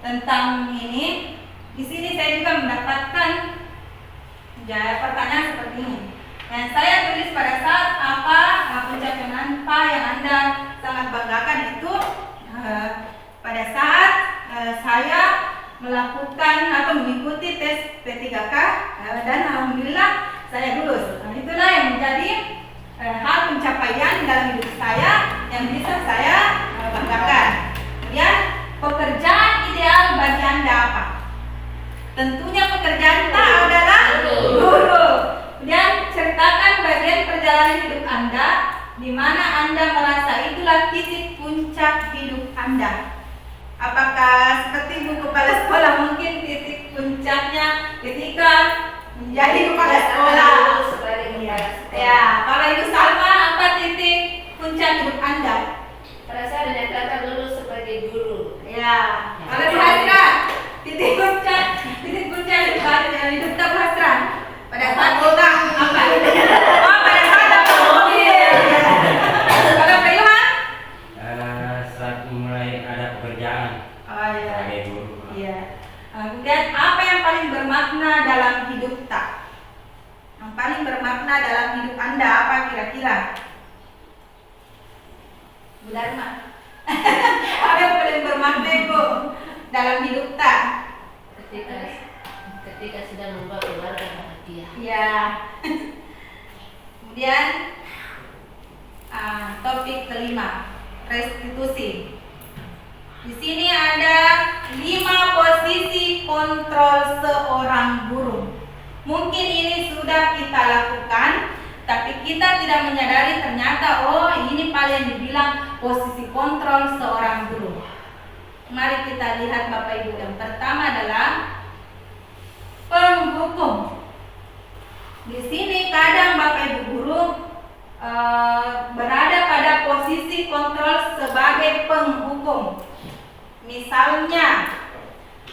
tentang ini. Di sini saya juga mendapatkan pertanyaan seperti ini. Dan saya tulis pada saat apa pencapaian apa yang Anda sangat banggakan itu pada saat saya melakukan atau mengikuti tes P3K dan alhamdulillah saya lulus. Nah, itulah yang menjadi hal pencapaian dalam hidup saya yang bisa saya banggakan. Kemudian pekerjaan ideal bagi Anda apa? Tentunya pekerjaan kita adalah guru. Kemudian ceritakan bagian perjalanan hidup Anda di mana Anda merasa itulah titik puncak hidup Anda. Apakah seperti ibu kepala sekolah, mungkin titik puncaknya ketika menjadi kepala sekolah? Ya, kalau Ibu Salma, apa titik puncak hidup Anda? Pada saat dinyatakan lulus sebagai guru. Ya, kalau Ibu Hasra, titik puncak hidup Ibu Hasra pada saat kita apa? Oh, pada saat dapat mobil. Kalau Pak Ilham? Saat mulai ada pekerjaan Oh iya. sebagai guru. Iya. Kemudian apa yang paling bermakna dalam hidup tak? Yang paling bermakna dalam hidup Anda apa kira-kira? Bu Dharma. Apa yang paling bermakna Bu dalam hidup tak? Ketika sedang membuat keluarga bahagia. Iya. Kemudian topik kelima, restitusi. Di sini ada 5 posisi kontrol seorang guru. Mungkin ini sudah kita lakukan, tapi kita tidak menyadari ternyata ini paling dibilang posisi kontrol seorang guru. Mari kita lihat Bapak Ibu. Yang pertama adalah penghukum. Di sini kadang Bapak Ibu guru berada pada posisi kontrol sebagai penghukum. Misalnya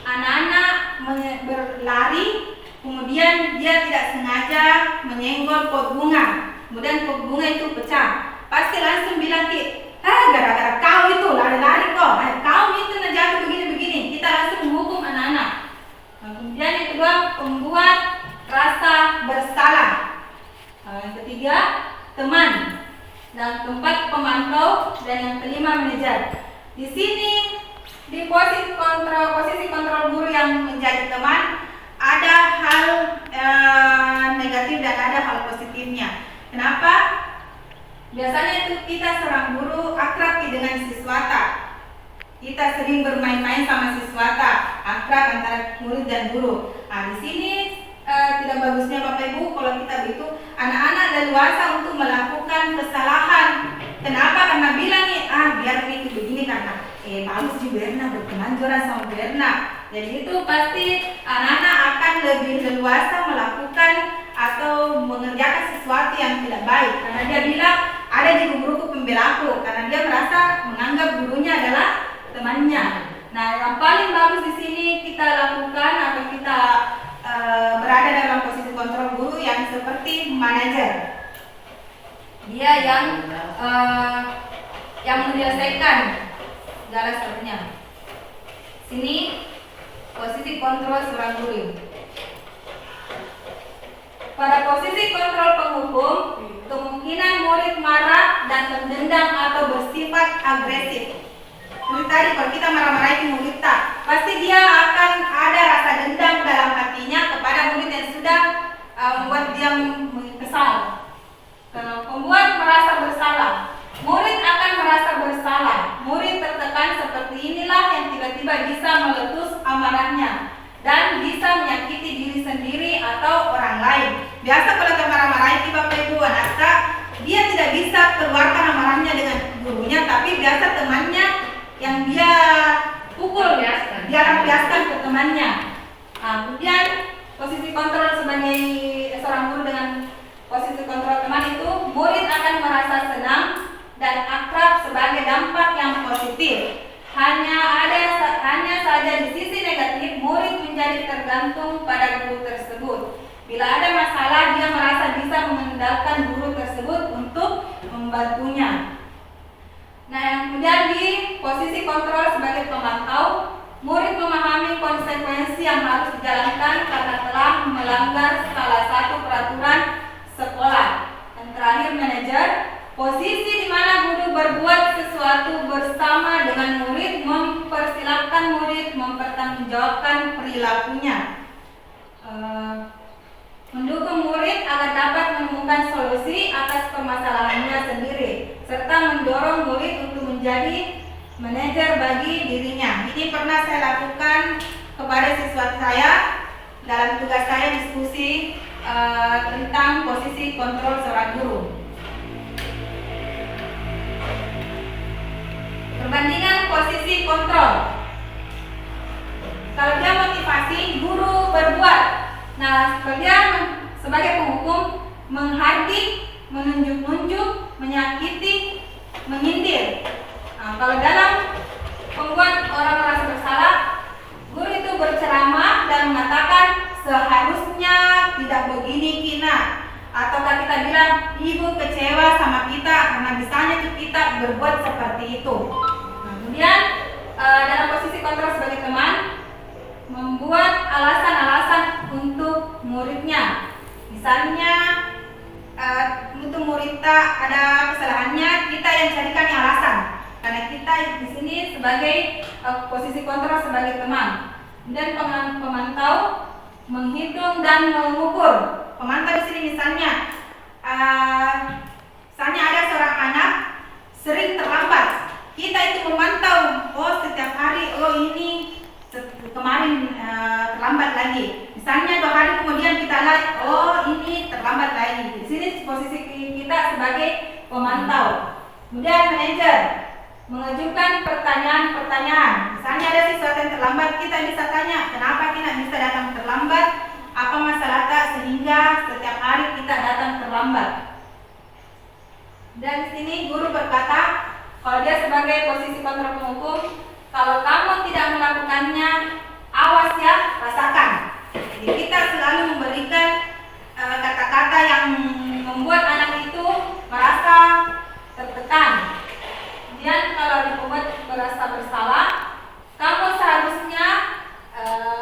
anak-anak berlari, kemudian dia tidak sengaja menyenggol pot bunga, kemudian pot bunga itu pecah. Pasti langsung bilang gara-gara kau itu lari-lari kau itu jatuh begini-begini. Kita langsung menghukum anak-anak. Kemudian yang kedua, membuat rasa bersalah. Yang ketiga, teman. Dan keempat, pemantau. Dan yang kelima, manajer. Di sini di posisi kontrol guru yang menjadi teman, ada hal negatif dan ada hal positifnya. Kenapa? Biasanya itu kita seorang guru akrab dengan siswata. Kita sering bermain-main sama siswata, akrab antara murid dan guru. Di sini tidak bagusnya Bapak Ibu kalau kita begitu anak-anak leluasa untuk melakukan kesalahan. Kenapa? Karena bilang biar ini begini karena bagus di Berna, berteman joran sama Berna. Jadi itu pasti anak-anak akan lebih leluasa melakukan atau mengerjakan sesuatu yang tidak baik karena dia bilang ada di guruku pembelaku, karena dia merasa menganggap gurunya adalah temannya. Nah, yang paling bagus di sini kita lakukan atau kita berada dalam posisi kontrol guru yang seperti manajer. Dia yang menyelesaikan segala sesuatunya. Sini posisi kontrol seorang guru. Pada posisi kontrol penghukum, kemungkinan murid marah dan mendendam atau bersifat agresif. Seperti tadi kalau kita marah-marahin murid pasti dia akan ada rasa dendam dalam hatinya kepada murid yang sudah membuat dia kesal. Pembuat merasa bersalah. Murid akan merasa bersalah. Murid tertekan seperti inilah yang tiba-tiba bisa meletus amarahnya dan bisa menyakiti diri sendiri atau orang lain. Biasa kalau kita marah-marahin Bapak Ibu anak, dia tidak bisa keluarkan amarahnya dengan gurunya, tapi biasa temannya yang dia pukul, dia lampiaskan ke temannya. Kemudian posisi kontrol sebagai seorang guru dengan posisi kontrol teman itu, murid akan merasa senang dan akrab sebagai dampak yang positif. Hanya saja di sisi negatif, murid menjadi tergantung pada guru tersebut. Bila ada masalah, dia merasa bisa mengandalkan guru tersebut untuk membantunya. Nah, yang kemudian di posisi kontrol sebagai pemantau, murid memahami yang harus dijalankan karena telah melanggar salah satu peraturan sekolah. Dan terakhir manajer, posisi di mana guru berbuat sesuatu bersama dengan murid, mempersilahkan murid mempertanggungjawabkan perilakunya. Mendukung murid agar dapat menemukan solusi atas permasalahannya sendiri, serta mendorong murid untuk menjadi manajer bagi dirinya. Ini pernah saya lakukan kepada siswa saya dalam tugas saya diskusi tentang posisi kontrol seorang guru. Perbandingan posisi kontrol. Kalau dia motivasi, guru berbuat. Nah, dia sebagai penghukum menghardik, menunjuk-nunjuk, menyakiti, menyindir. Nah, kalau dalam membuat orang merasa bersalah, guru itu berceramah dan mengatakan seharusnya tidak begini Kina. Ataukah kita bilang ibu kecewa sama kita karena bisanya tuh kita berbuat seperti itu. Nah, kemudian dalam posisi kontrol sebagai teman, membuat alasan-alasan untuk muridnya. Misalnya untuk murid ada kesalahannya, kita yang carikan alasan. Karena kita di sini sebagai posisi kontrol sebagai teman. Dan pemantau menghitung dan mengukur. Pemantau di sini misalnya ada seorang anak sering terlambat. Kita itu memantau, setiap hari, ini kemarin terlambat lagi. Misalnya 2 hari kemudian kita lihat, ini terlambat lagi. Di sini posisi kita sebagai pemantau. Kemudian manajer mengajukan pertanyaan-pertanyaan. Misalnya ada siswa yang terlambat, kita bisa tanya, kenapa kita bisa datang terlambat? Apa masalah sehingga setiap hari kita datang terlambat? Dan di sini guru berkata, kalau dia sebagai posisi kontrol penghukum, kalau kamu tidak melakukannya, awas ya, rasakan. Jadi kita selalu memberikan kata-kata yang membuat anak itu merasa tertekan. Kemudian kalau dibuat merasa bersalah, kamu seharusnya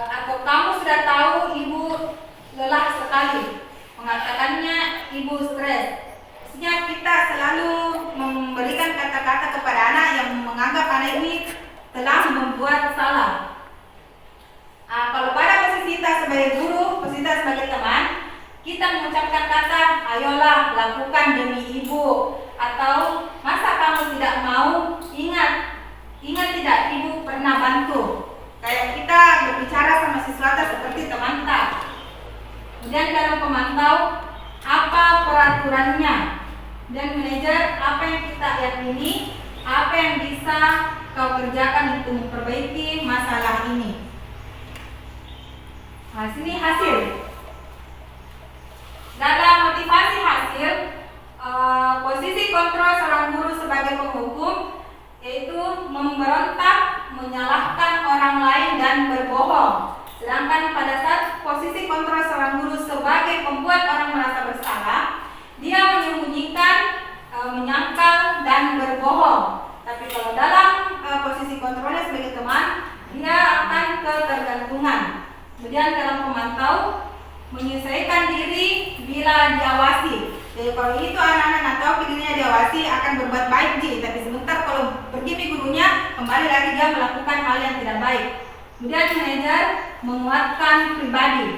atau kamu sudah tahu ibu lelah sekali, mengatakannya ibu stres. Maksudnya kita selalu memberikan kata-kata kepada anak yang menganggap anak ini telah membuat salah. Kalau pada posisi kita sebagai guru, posisi kita sebagai teman, kita mengucapkan kata, ayolah lakukan demi ibu, atau masa kamu tidak mau, ingat tidak ibu pernah bantu. Kayak kita berbicara sama siswa seperti teman tak. Kemudian dalam pemantau, apa peraturannya, dan manajer apa yang kita yakini, apa yang bisa kau kerjakan untuk memperbaiki masalah ini. Nah, sini hasil. Dalam motivasi hasil, posisi kontrol seorang guru sebagai penghukum yaitu memberontak, menyalahkan orang lain dan berbohong. Sedangkan pada saat posisi kontrol seorang guru sebagai pembuat orang merasa bersalah, dia menyembunyikan, menyangkal dan berbohong. Tapi kalau dalam posisi kontrolnya sebagai teman, dia akan ketergantungan. Kemudian dalam pemantau, menyesuaikan diri bila diawasi. Jadi kalau itu anak-anak tahu dirinya diawasi akan berbuat baik, tapi sebentar kalau pergi di gurunya, kembali lagi dia melakukan hal yang tidak baik. Kemudian manajer menguatkan pribadi.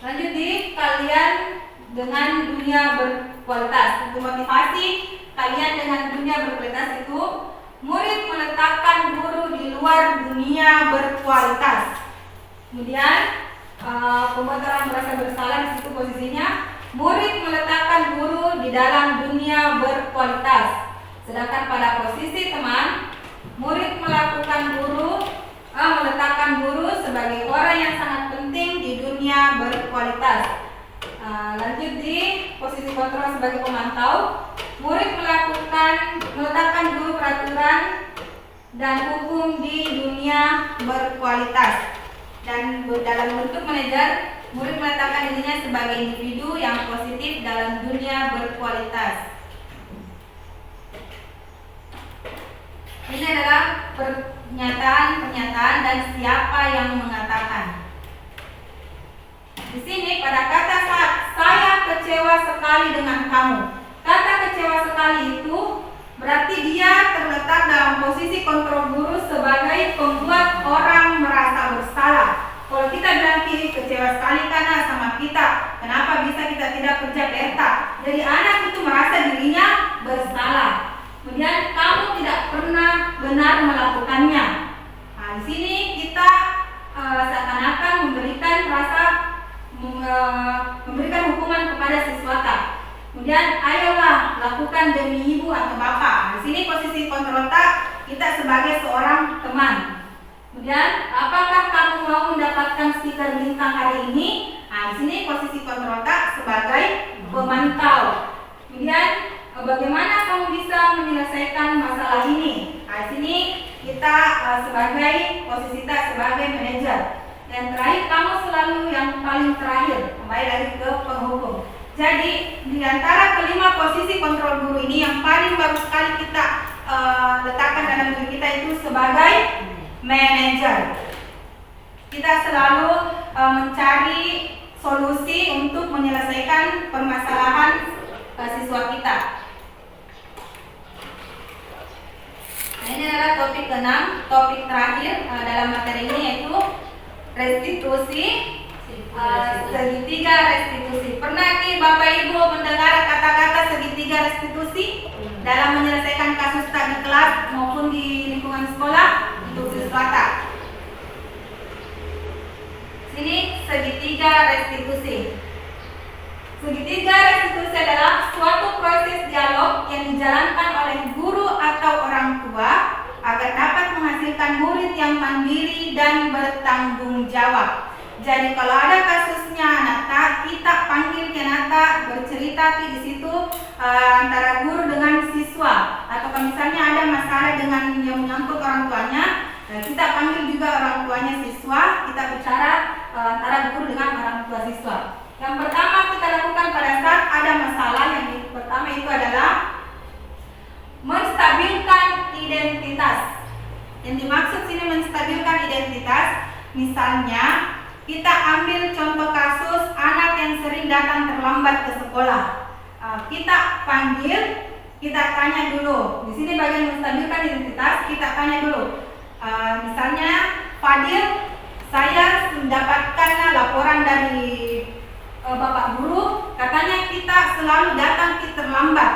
Lanjut di kalian dengan dunia berkualitas. Untuk motivasi kalian dengan dunia berkualitas itu, murid meletakkan guru di luar dunia berkualitas. Kemudian pembuat orang merasa bersalah di situ posisinya, murid meletakkan guru di dalam dunia berkualitas. Sedangkan pada posisi teman, murid meletakkan guru sebagai orang yang sangat penting di dunia berkualitas. Lanjut di posisi kontrol sebagai pemantau, murid meletakkan guru peraturan dan hukum di dunia berkualitas. Dan dalam bentuk manajer, murid meletakkan dirinya sebagai individu yang positif dalam dunia berkualitas. Ini ini adalah pernyataan dan siapa yang mengatakan. Di sini pada kata saat saya kecewa sekali dengan kamu. Kata kecewa sekali itu berarti dia terletak dalam posisi kontrol guru sebagai pembuat orang merasa bersalah. Kalau kita bilang kecewa sekali karena sama kita, kenapa bisa kita tidak kerja peta? Jadi anak itu merasa dirinya bersalah. Kemudian kamu tidak pernah benar melakukannya. Nah, di sini kita seakan-akan memberikan hukuman kepada siswa. Kemudian ayolah lakukan demi ibu atau bapak. Nah, di sini posisi kontrol kita sebagai seorang teman. Kemudian, apakah kamu mau mendapatkan stiker bintang hari ini? Nah, di sini posisi kontrol sebagai pemantau. Kemudian, bagaimana kamu bisa menyelesaikan masalah ini? Nah, di sini kita posisi kita sebagai manajer. Dan terakhir, kamu selalu yang paling terakhir. Kembali lagi ke penghukum. Jadi, di antara kelima posisi kontrol guru ini, yang paling bagus sekali kita letakkan dalam diri kita itu sebagai manajer. Kita selalu mencari solusi untuk menyelesaikan permasalahan siswa kita. Nah, ini adalah topik ke-6, topik terakhir dalam materi ini yaitu restitusi, segitiga restitusi. Pernah Bapak Ibu mendengar kata-kata segitiga restitusi dalam menyelesaikan kasus tak di kelas maupun di lingkungan sekolah untuk siswa? Sini segitiga restitusi. Segitiga restitusi adalah suatu proses dialog yang dijalankan oleh guru atau orang tua agar dapat menghasilkan murid yang mandiri dan bertanggung jawab. Jadi kalau ada kasusnya Nata, kita panggil ke Nata bercerita di situ antara guru dengan siswa. Atau kalau misalnya ada masalah dengan yang menyangkut orang tuanya, kita panggil juga orang tuanya siswa. Kita bicara antara guru dengan orang tua siswa. Yang pertama kita lakukan pada saat ada masalah, yang pertama itu adalah menstabilkan identitas. Yang dimaksud sini menstabilkan identitas, misalnya kita ambil contoh kasus anak yang sering datang terlambat ke sekolah. Kita panggil, kita tanya dulu. Di sini bagian menstabilkan identitas, kita tanya dulu. Misalnya Fadil, saya mendapatkan laporan dari Bapak Guru, katanya kita selalu datang terlambat.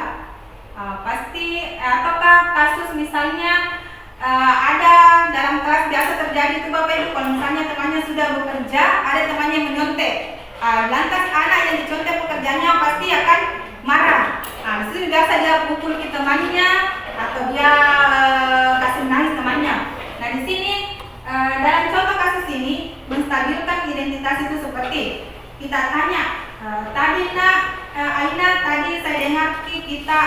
Pasti ataukah kasus misalnya ada dalam kelas biasa terjadi itu Bapak Ibu, kalau misalnya temannya sudah bekerja, ada temannya yang menyontek, lantas anak yang dicontek pekerjaannya pasti akan marah. Disitu biasa dia pukul ke temannya atau dia kasih nangis temannya. Nah, di sini dalam contoh kasus ini menstabilkan identitas itu seperti kita tanya, tadi Aina tadi saya dengar kita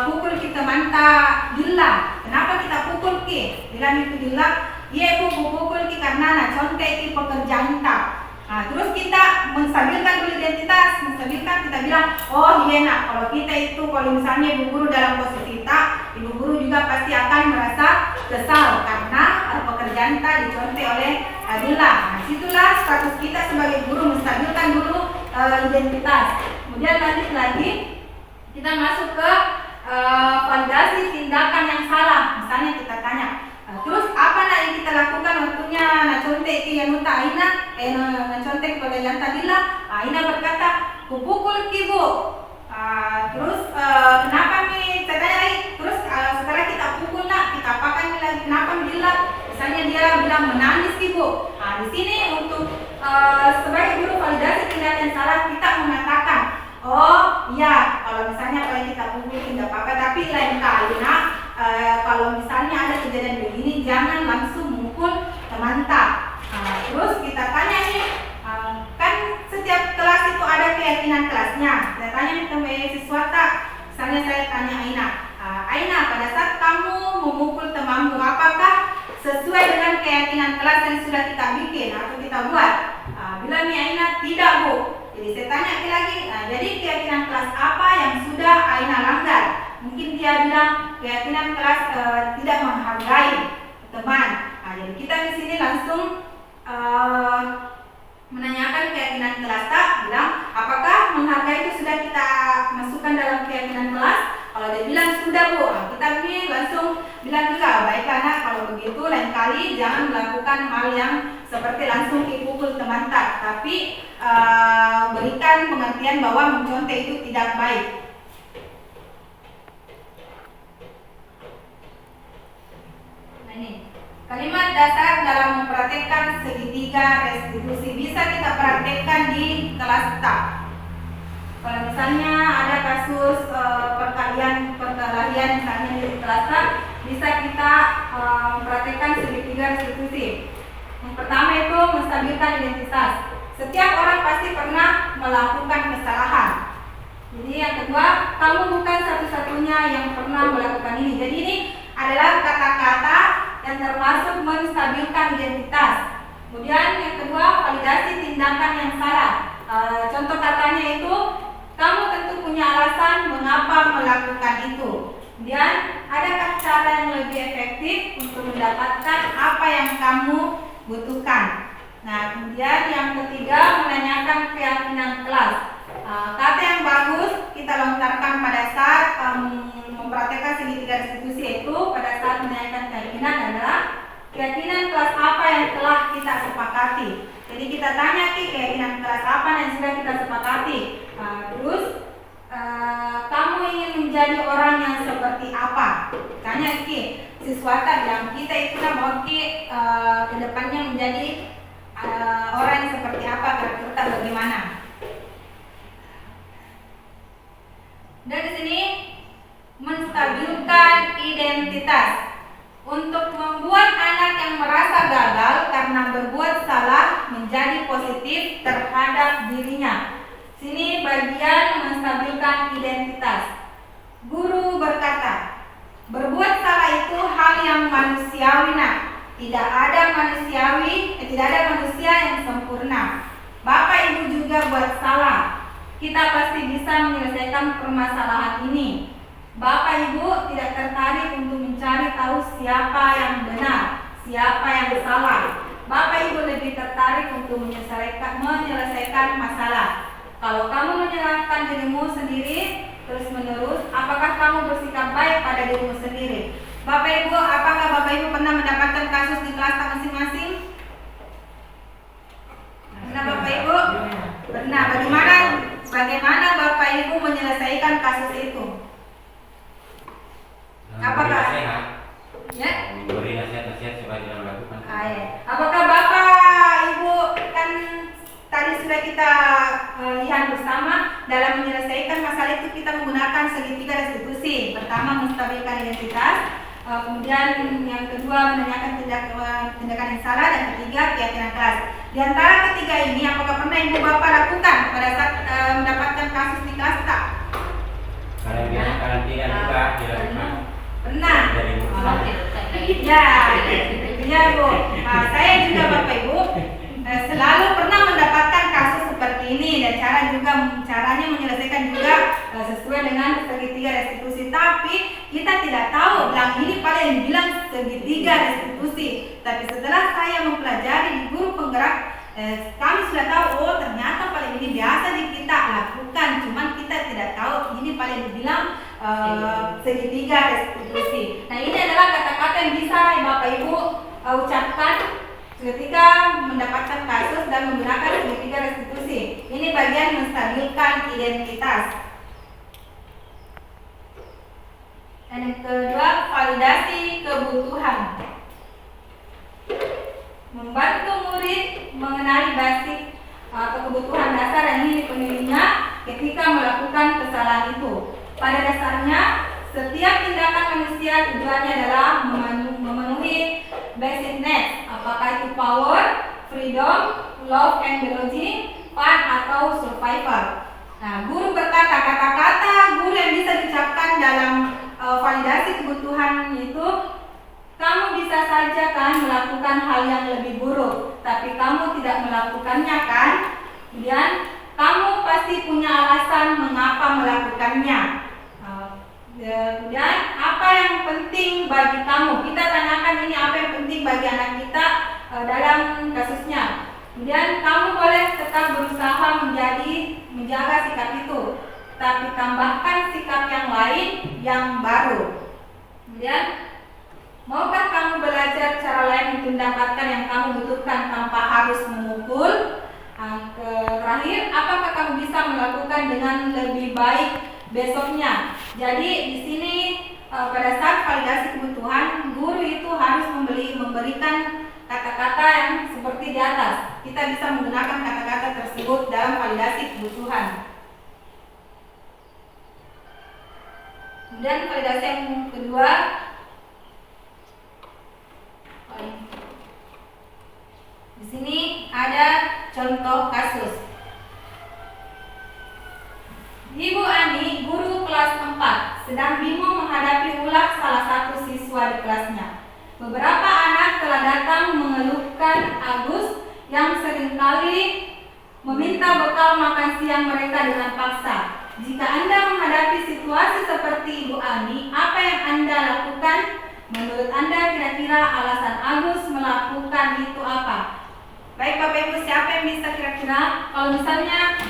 pukul kita manta Dila. Kenapa kita pukul ki? Bilang itu Dila, iya bu pukul ki karena contek ki pekerjaan tak. Terus kita menstabilkan dulu identitas, kita bilang, oh iya nak, kalau kita itu kalau misalnya ibu guru dalam posisi tak, ibu guru juga pasti akan merasa kesal karena pekerjaan tak dicontek oleh Dila. Situlah status kita sebagai guru, menstabilkan dulu identitas. Kemudian lanjut lagi, kita masuk ke validasi tindakan yang salah. Misalnya kita tanya, terus apa yang kita lakukan waktunya contek ki Yanuta Aina contek pada Yanta Dila. Aina berkata, kupukul ki bu. Terus kenapa nih? Saya tanya lagi, terus setelah kita pukul nak, kita apakan lagi? Kenapa Dila? Misalnya dia bilang menangis ki bu. Di sini untuk sebagai guru validasi tindakan yang salah, kita mengatakan, oh iya, kalau misalnya kalau kita pukul tidak apa-apa, tapi lain kali kalau misalnya ada kejadian begini jangan langsung mukul teman tak. Terus kita tanya nih, kan setiap kelas itu ada keyakinan kelasnya. Saya tanya nih ke siswa tak, misalnya saya tanya Aina, pada saat kamu memukul temanmu, apakah sesuai dengan keyakinan kelas yang sudah kita bikin atau kita buat? Bilang nih Aina, tidak bu. Jadi saya tanya lagi, jadi keyakinan kelas apa yang sudah Aina langgar? Mungkin dia bilang keyakinan kelas tidak menghargai teman. Nah, jadi kita di sini langsung menanyakan keyakinan kelas. Tak bilang apakah menghargai itu sudah kita masukkan dalam keyakinan kelas. Kalau dia bilang sudah Bu, kita ini langsung bilang juga, baiklah nak, kalau begitu lain kali jangan melakukan hal yang seperti langsung dipukul teman tak, tapi berikan pengertian bahwa mencontoh itu tidak baik. Nah ini kalimat dasar dalam mempraktekkan segitiga restitusi bisa kita praktekkan di kelas tak. Kalau misalnya ada kasus perkelahian misalnya di kelas tak, bisa kita mempraktekkan segitiga restitusi. Yang pertama itu menstabilkan identitas. Setiap orang pasti pernah melakukan kesalahan. Jadi yang kedua, kamu bukan satu-satunya yang pernah melakukan ini. Jadi ini adalah kata-kata yang termasuk menstabilkan identitas. Kemudian yang kedua, validasi tindakan yang salah. Contoh katanya itu, kamu tentu punya alasan mengapa melakukan itu. Kemudian, adakah cara yang lebih efektif untuk mendapatkan apa yang kamu butuhkan? Nah, kemudian yang ketiga, menanyakan keyakinan kelas. Kata yang bagus kita lontarkan pada saat mempraktekkan segitiga restitusi, itu pada saat menanyakan keyakinan adalah keyakinan kelas apa yang telah kita sepakati. Jadi kita tanya keyakinan kelas apa yang sudah kita sepakati. Terus kamu ingin menjadi orang yang seperti apa? Tanya siswa yang kita itu mau kedepannya menjadi orang yang seperti apa, karakter bagaimana? Dan di sini menstabilkan identitas. Untuk membuat anak yang merasa gagal karena berbuat salah menjadi positif terhadap dirinya. Sini bagian menstabilkan identitas. Guru berkata, berbuat salah itu hal yang manusiawi nak. Tidak ada manusia yang sempurna. Bapak Ibu juga buat salah. Kita pasti bisa menyelesaikan permasalahan ini. Bapak Ibu tidak tertarik untuk mencari tahu siapa yang benar, siapa yang salah. Bapak Ibu lebih tertarik untuk menyelesaikan masalah. Kalau kamu menyalahkan dirimu sendiri terus menerus, apakah kamu bersikap baik pada dirimu sendiri? Bapak Ibu, apakah Bapak Ibu pernah mendapatkan kasus di kelas masing-masing? Pernah Bapak Ibu? Pernah. Bagaimana Bapak Ibu menyelesaikan kasus itu? Apakah ya? Beri nasihat-nasihat supaya tidak melakukan. Ya. Apakah Bapak Ibu kan tadi sudah kita lihat bersama dalam menyelesaikan masalah itu kita menggunakan segitiga restitusi. Pertama menstabilkan identitas, kemudian yang kedua menanyakan tindakan yang salah, dan ketiga keyakinan kelas. Di antara ketiga ini apakah pernah Ibu Bapak lakukan pada saat mendapatkan kasus di kelas tak? Kalau biasa karantina juga dilakukan. Pernah. Ya Bu. Saya juga Bapak Ibu selalu pernah mendapatkan kasus seperti ini, dan caranya menyelesaikan juga sesuai dengan segitiga restitusi. Tapi kita tidak tahu bilang ini pada yang bilang segitiga restitusi. Tapi setelah saya mempelajari di guru penggerak, kami sudah tahu ternyata paling ini biasa kita lakukan, cuman kita tidak tahu ini paling dibilang segitiga restitusi. Nah ini adalah kata-kata yang bisa Bapak Ibu ucapkan ketika mendapatkan kasus dan menggunakan segitiga restitusi. Ini bagian menstabilkan identitas. Dan yang kedua, validasi kebutuhan. Membantu murid mengenali basic atau kebutuhan dasar yang ingin dipenuhinya ketika melakukan kesalahan itu. Pada dasarnya, setiap tindakan manusia tujuannya adalah memenuhi basic needs, apakah itu power, freedom, love and belonging, fun atau survival. Nah, guru berkata, kata-kata guru yang bisa diucapkan dalam validasi kebutuhan itu, kamu bisa saja kan melakukan hal yang lebih buruk, tapi kamu tidak melakukannya kan? Kemudian kamu pasti punya alasan mengapa melakukannya. Kemudian apa yang penting bagi kamu? Kita tanyakan ini apa yang penting bagi anak kita dalam kasusnya. Kemudian kamu boleh tetap berusaha menjaga sikap itu, tapi tambahkan sikap yang lain yang baru. Kemudian, maukah kamu belajar cara lain untuk mendapatkan yang kamu butuhkan tanpa harus memukul? Terakhir, apakah kamu bisa melakukan dengan lebih baik besoknya? Jadi di sini pada saat validasi kebutuhan, guru itu harus memberikan kata-kata yang seperti di atas. Kita bisa menggunakan kata-kata tersebut dalam validasi kebutuhan. Kemudian validasi yang kedua, di sini ada contoh kasus. Ibu Ani, guru kelas 4, sedang bingung menghadapi ulah salah satu siswa di kelasnya. Beberapa anak telah datang mengeluhkan Agus yang seringkali meminta bekal makan siang mereka dengan paksa. Jika Anda menghadapi situasi seperti Ibu Ani, apa yang Anda lakukan? Menurut Anda kira-kira alasan Agus melakukan itu apa? Baik Bapak Ibu, siapa yang bisa kira-kira? Kalau misalnya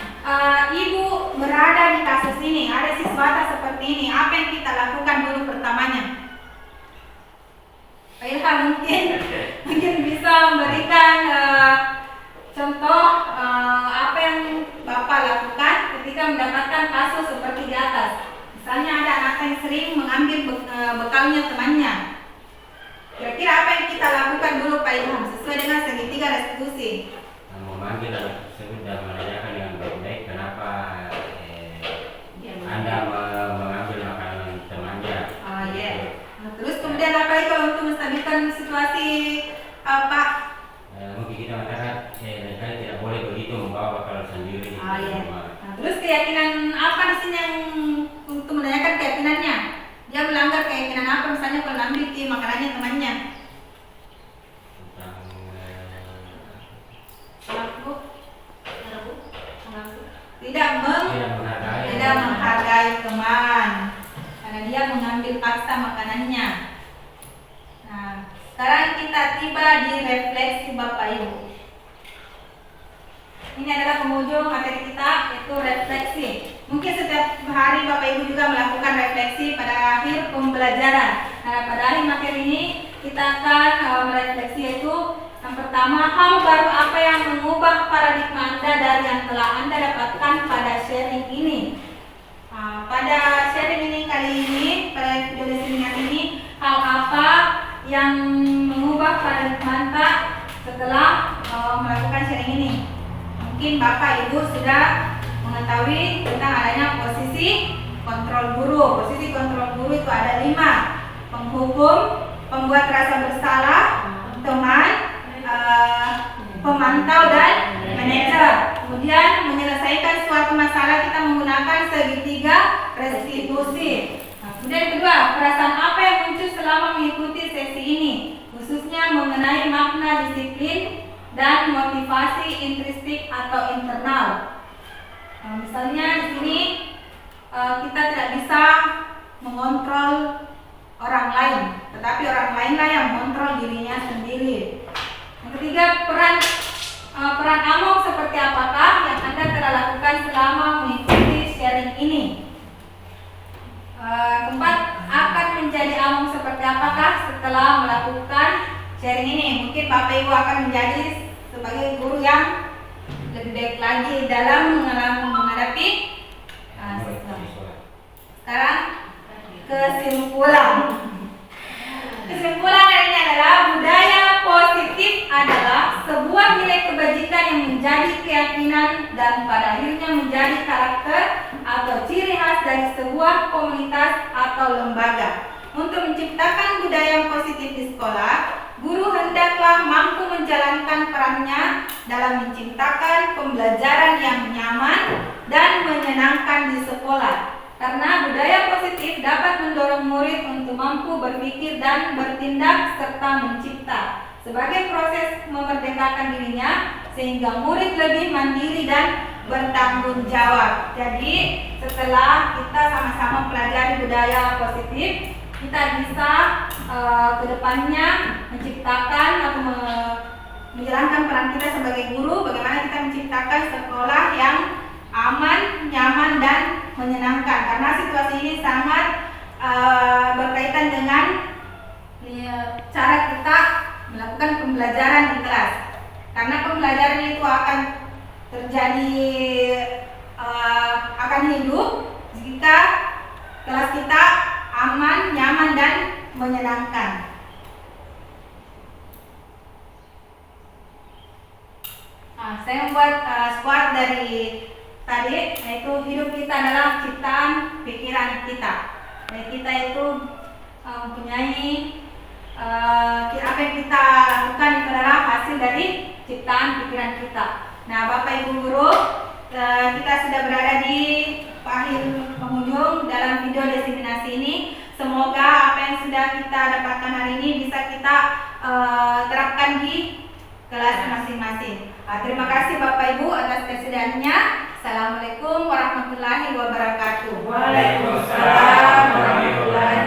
Ibu berada di kasus ini, ada siswa seperti ini, apa yang kita lakukan dulu pertamanya? Pak Ilham mungkin bisa memberikan contoh apa yang Bapak lakukan ketika mendapatkan kasus seperti di atas. Misalnya ada anak yang sering mengambil bekalnya temannya. Kira-kira apa yang kita lakukan dulu Pak Ilham sesuai dengan segitiga restitusi? Memanggil anak tersebut dan menanyakan dengan baik-baik kenapa Anda mengambil makanan temannya. Iya. Nah, terus kemudian apa lagi kalau untuk menstabilkan situasi Pak? Mungkin kita mengatakan mereka tidak boleh begitu membawa bekal sendiri. Iya. Nah, terus keyakinan apa di sini yang untuk menanyakan keyakinannya? Dia melanggar keyakinan apa misalnya kalau ambil makanannya temannya? Tidak menghargai teman karena dia mengambil paksa makanannya. Nah, sekarang kita tiba di refleksi Bapak Ibu. Ini adalah penghujung materi kita, yaitu refleksi. Mungkin setiap hari Bapak Ibu juga melakukan refleksi pada akhir pembelajaran. Nah, pada akhir materi ini kita akan merefleksi, yaitu yang pertama, hal baru apa yang mengubah paradigma Anda dari yang telah Anda dapatkan pada sharing ini. Pada sharing ini kali ini, pada video listening ini, hal apa yang mengubah paradigma Anda setelah melakukan sharing ini? Mungkin Bapak Ibu sudah mengetahui tentang adanya posisi kontrol guru. Posisi kontrol guru itu ada 5: penghukum, pembuat rasa bersalah, teman, pemantau, dan manajer. Kemudian menyelesaikan suatu masalah kita menggunakan segitiga restitusi. Kemudian kedua, perasaan apa yang muncul selama mengikuti sesi ini, khususnya mengenai makna disiplin dan motivasi intrinsik atau internal. Misalnya di sini kita tidak bisa mengontrol orang lain, tetapi orang lainlah yang mengontrol dirinya sendiri. Yang ketiga, peran Among seperti apakah yang Anda telah lakukan selama mengikuti sharing ini? Keempat, akan menjadi Among seperti apakah setelah melakukan sharing ini? Mungkin Bapak Ibu akan menjadi sebagai guru yang lebih baik lagi dalam menghadapi sekarang kesimpulan. Kesimpulan dari ini adalah budaya positif adalah sebuah nilai kebajikan yang menjadi keyakinan dan pada akhirnya menjadi karakter atau ciri khas dari sebuah komunitas atau lembaga. Untuk menciptakan budaya yang positif di sekolah, guru hendaklah mampu menjalankan perannya dalam menciptakan pembelajaran yang nyaman dan menyenangkan di sekolah. Karena budaya positif dapat mendorong murid untuk mampu berpikir dan bertindak serta mencipta sebagai proses memerdekakan dirinya sehingga murid lebih mandiri dan bertanggung jawab. Jadi setelah kita sama-sama pelajari budaya positif, kita bisa kedepannya menciptakan atau menjalankan peran kita sebagai guru, bagaimana kita menciptakan sekolah yang aman, nyaman, dan menyenangkan. Karena situasi ini sangat berkaitan dengan cara kita melakukan pembelajaran di kelas. Karena pembelajaran itu akan terjadi, akan hidup jika kelas kita aman, nyaman, dan menyenangkan. Saya membuat squad dari tadi, yaitu hidup kita adalah ciptaan pikiran kita. Jadi kita itu mempunyai apa yang kita lakukan itu adalah hasil dari ciptaan pikiran kita. Nah, Bapak Ibu guru, kita sudah berada di akhir penghujung dalam video diseminasi ini. Semoga apa yang sudah kita dapatkan hari ini bisa kita terapkan di kelas masing-masing. Terima kasih Bapak Ibu atas kesediaannya. Assalamualaikum warahmatullahi wabarakatuh. Waalaikumsalam warahmatullahi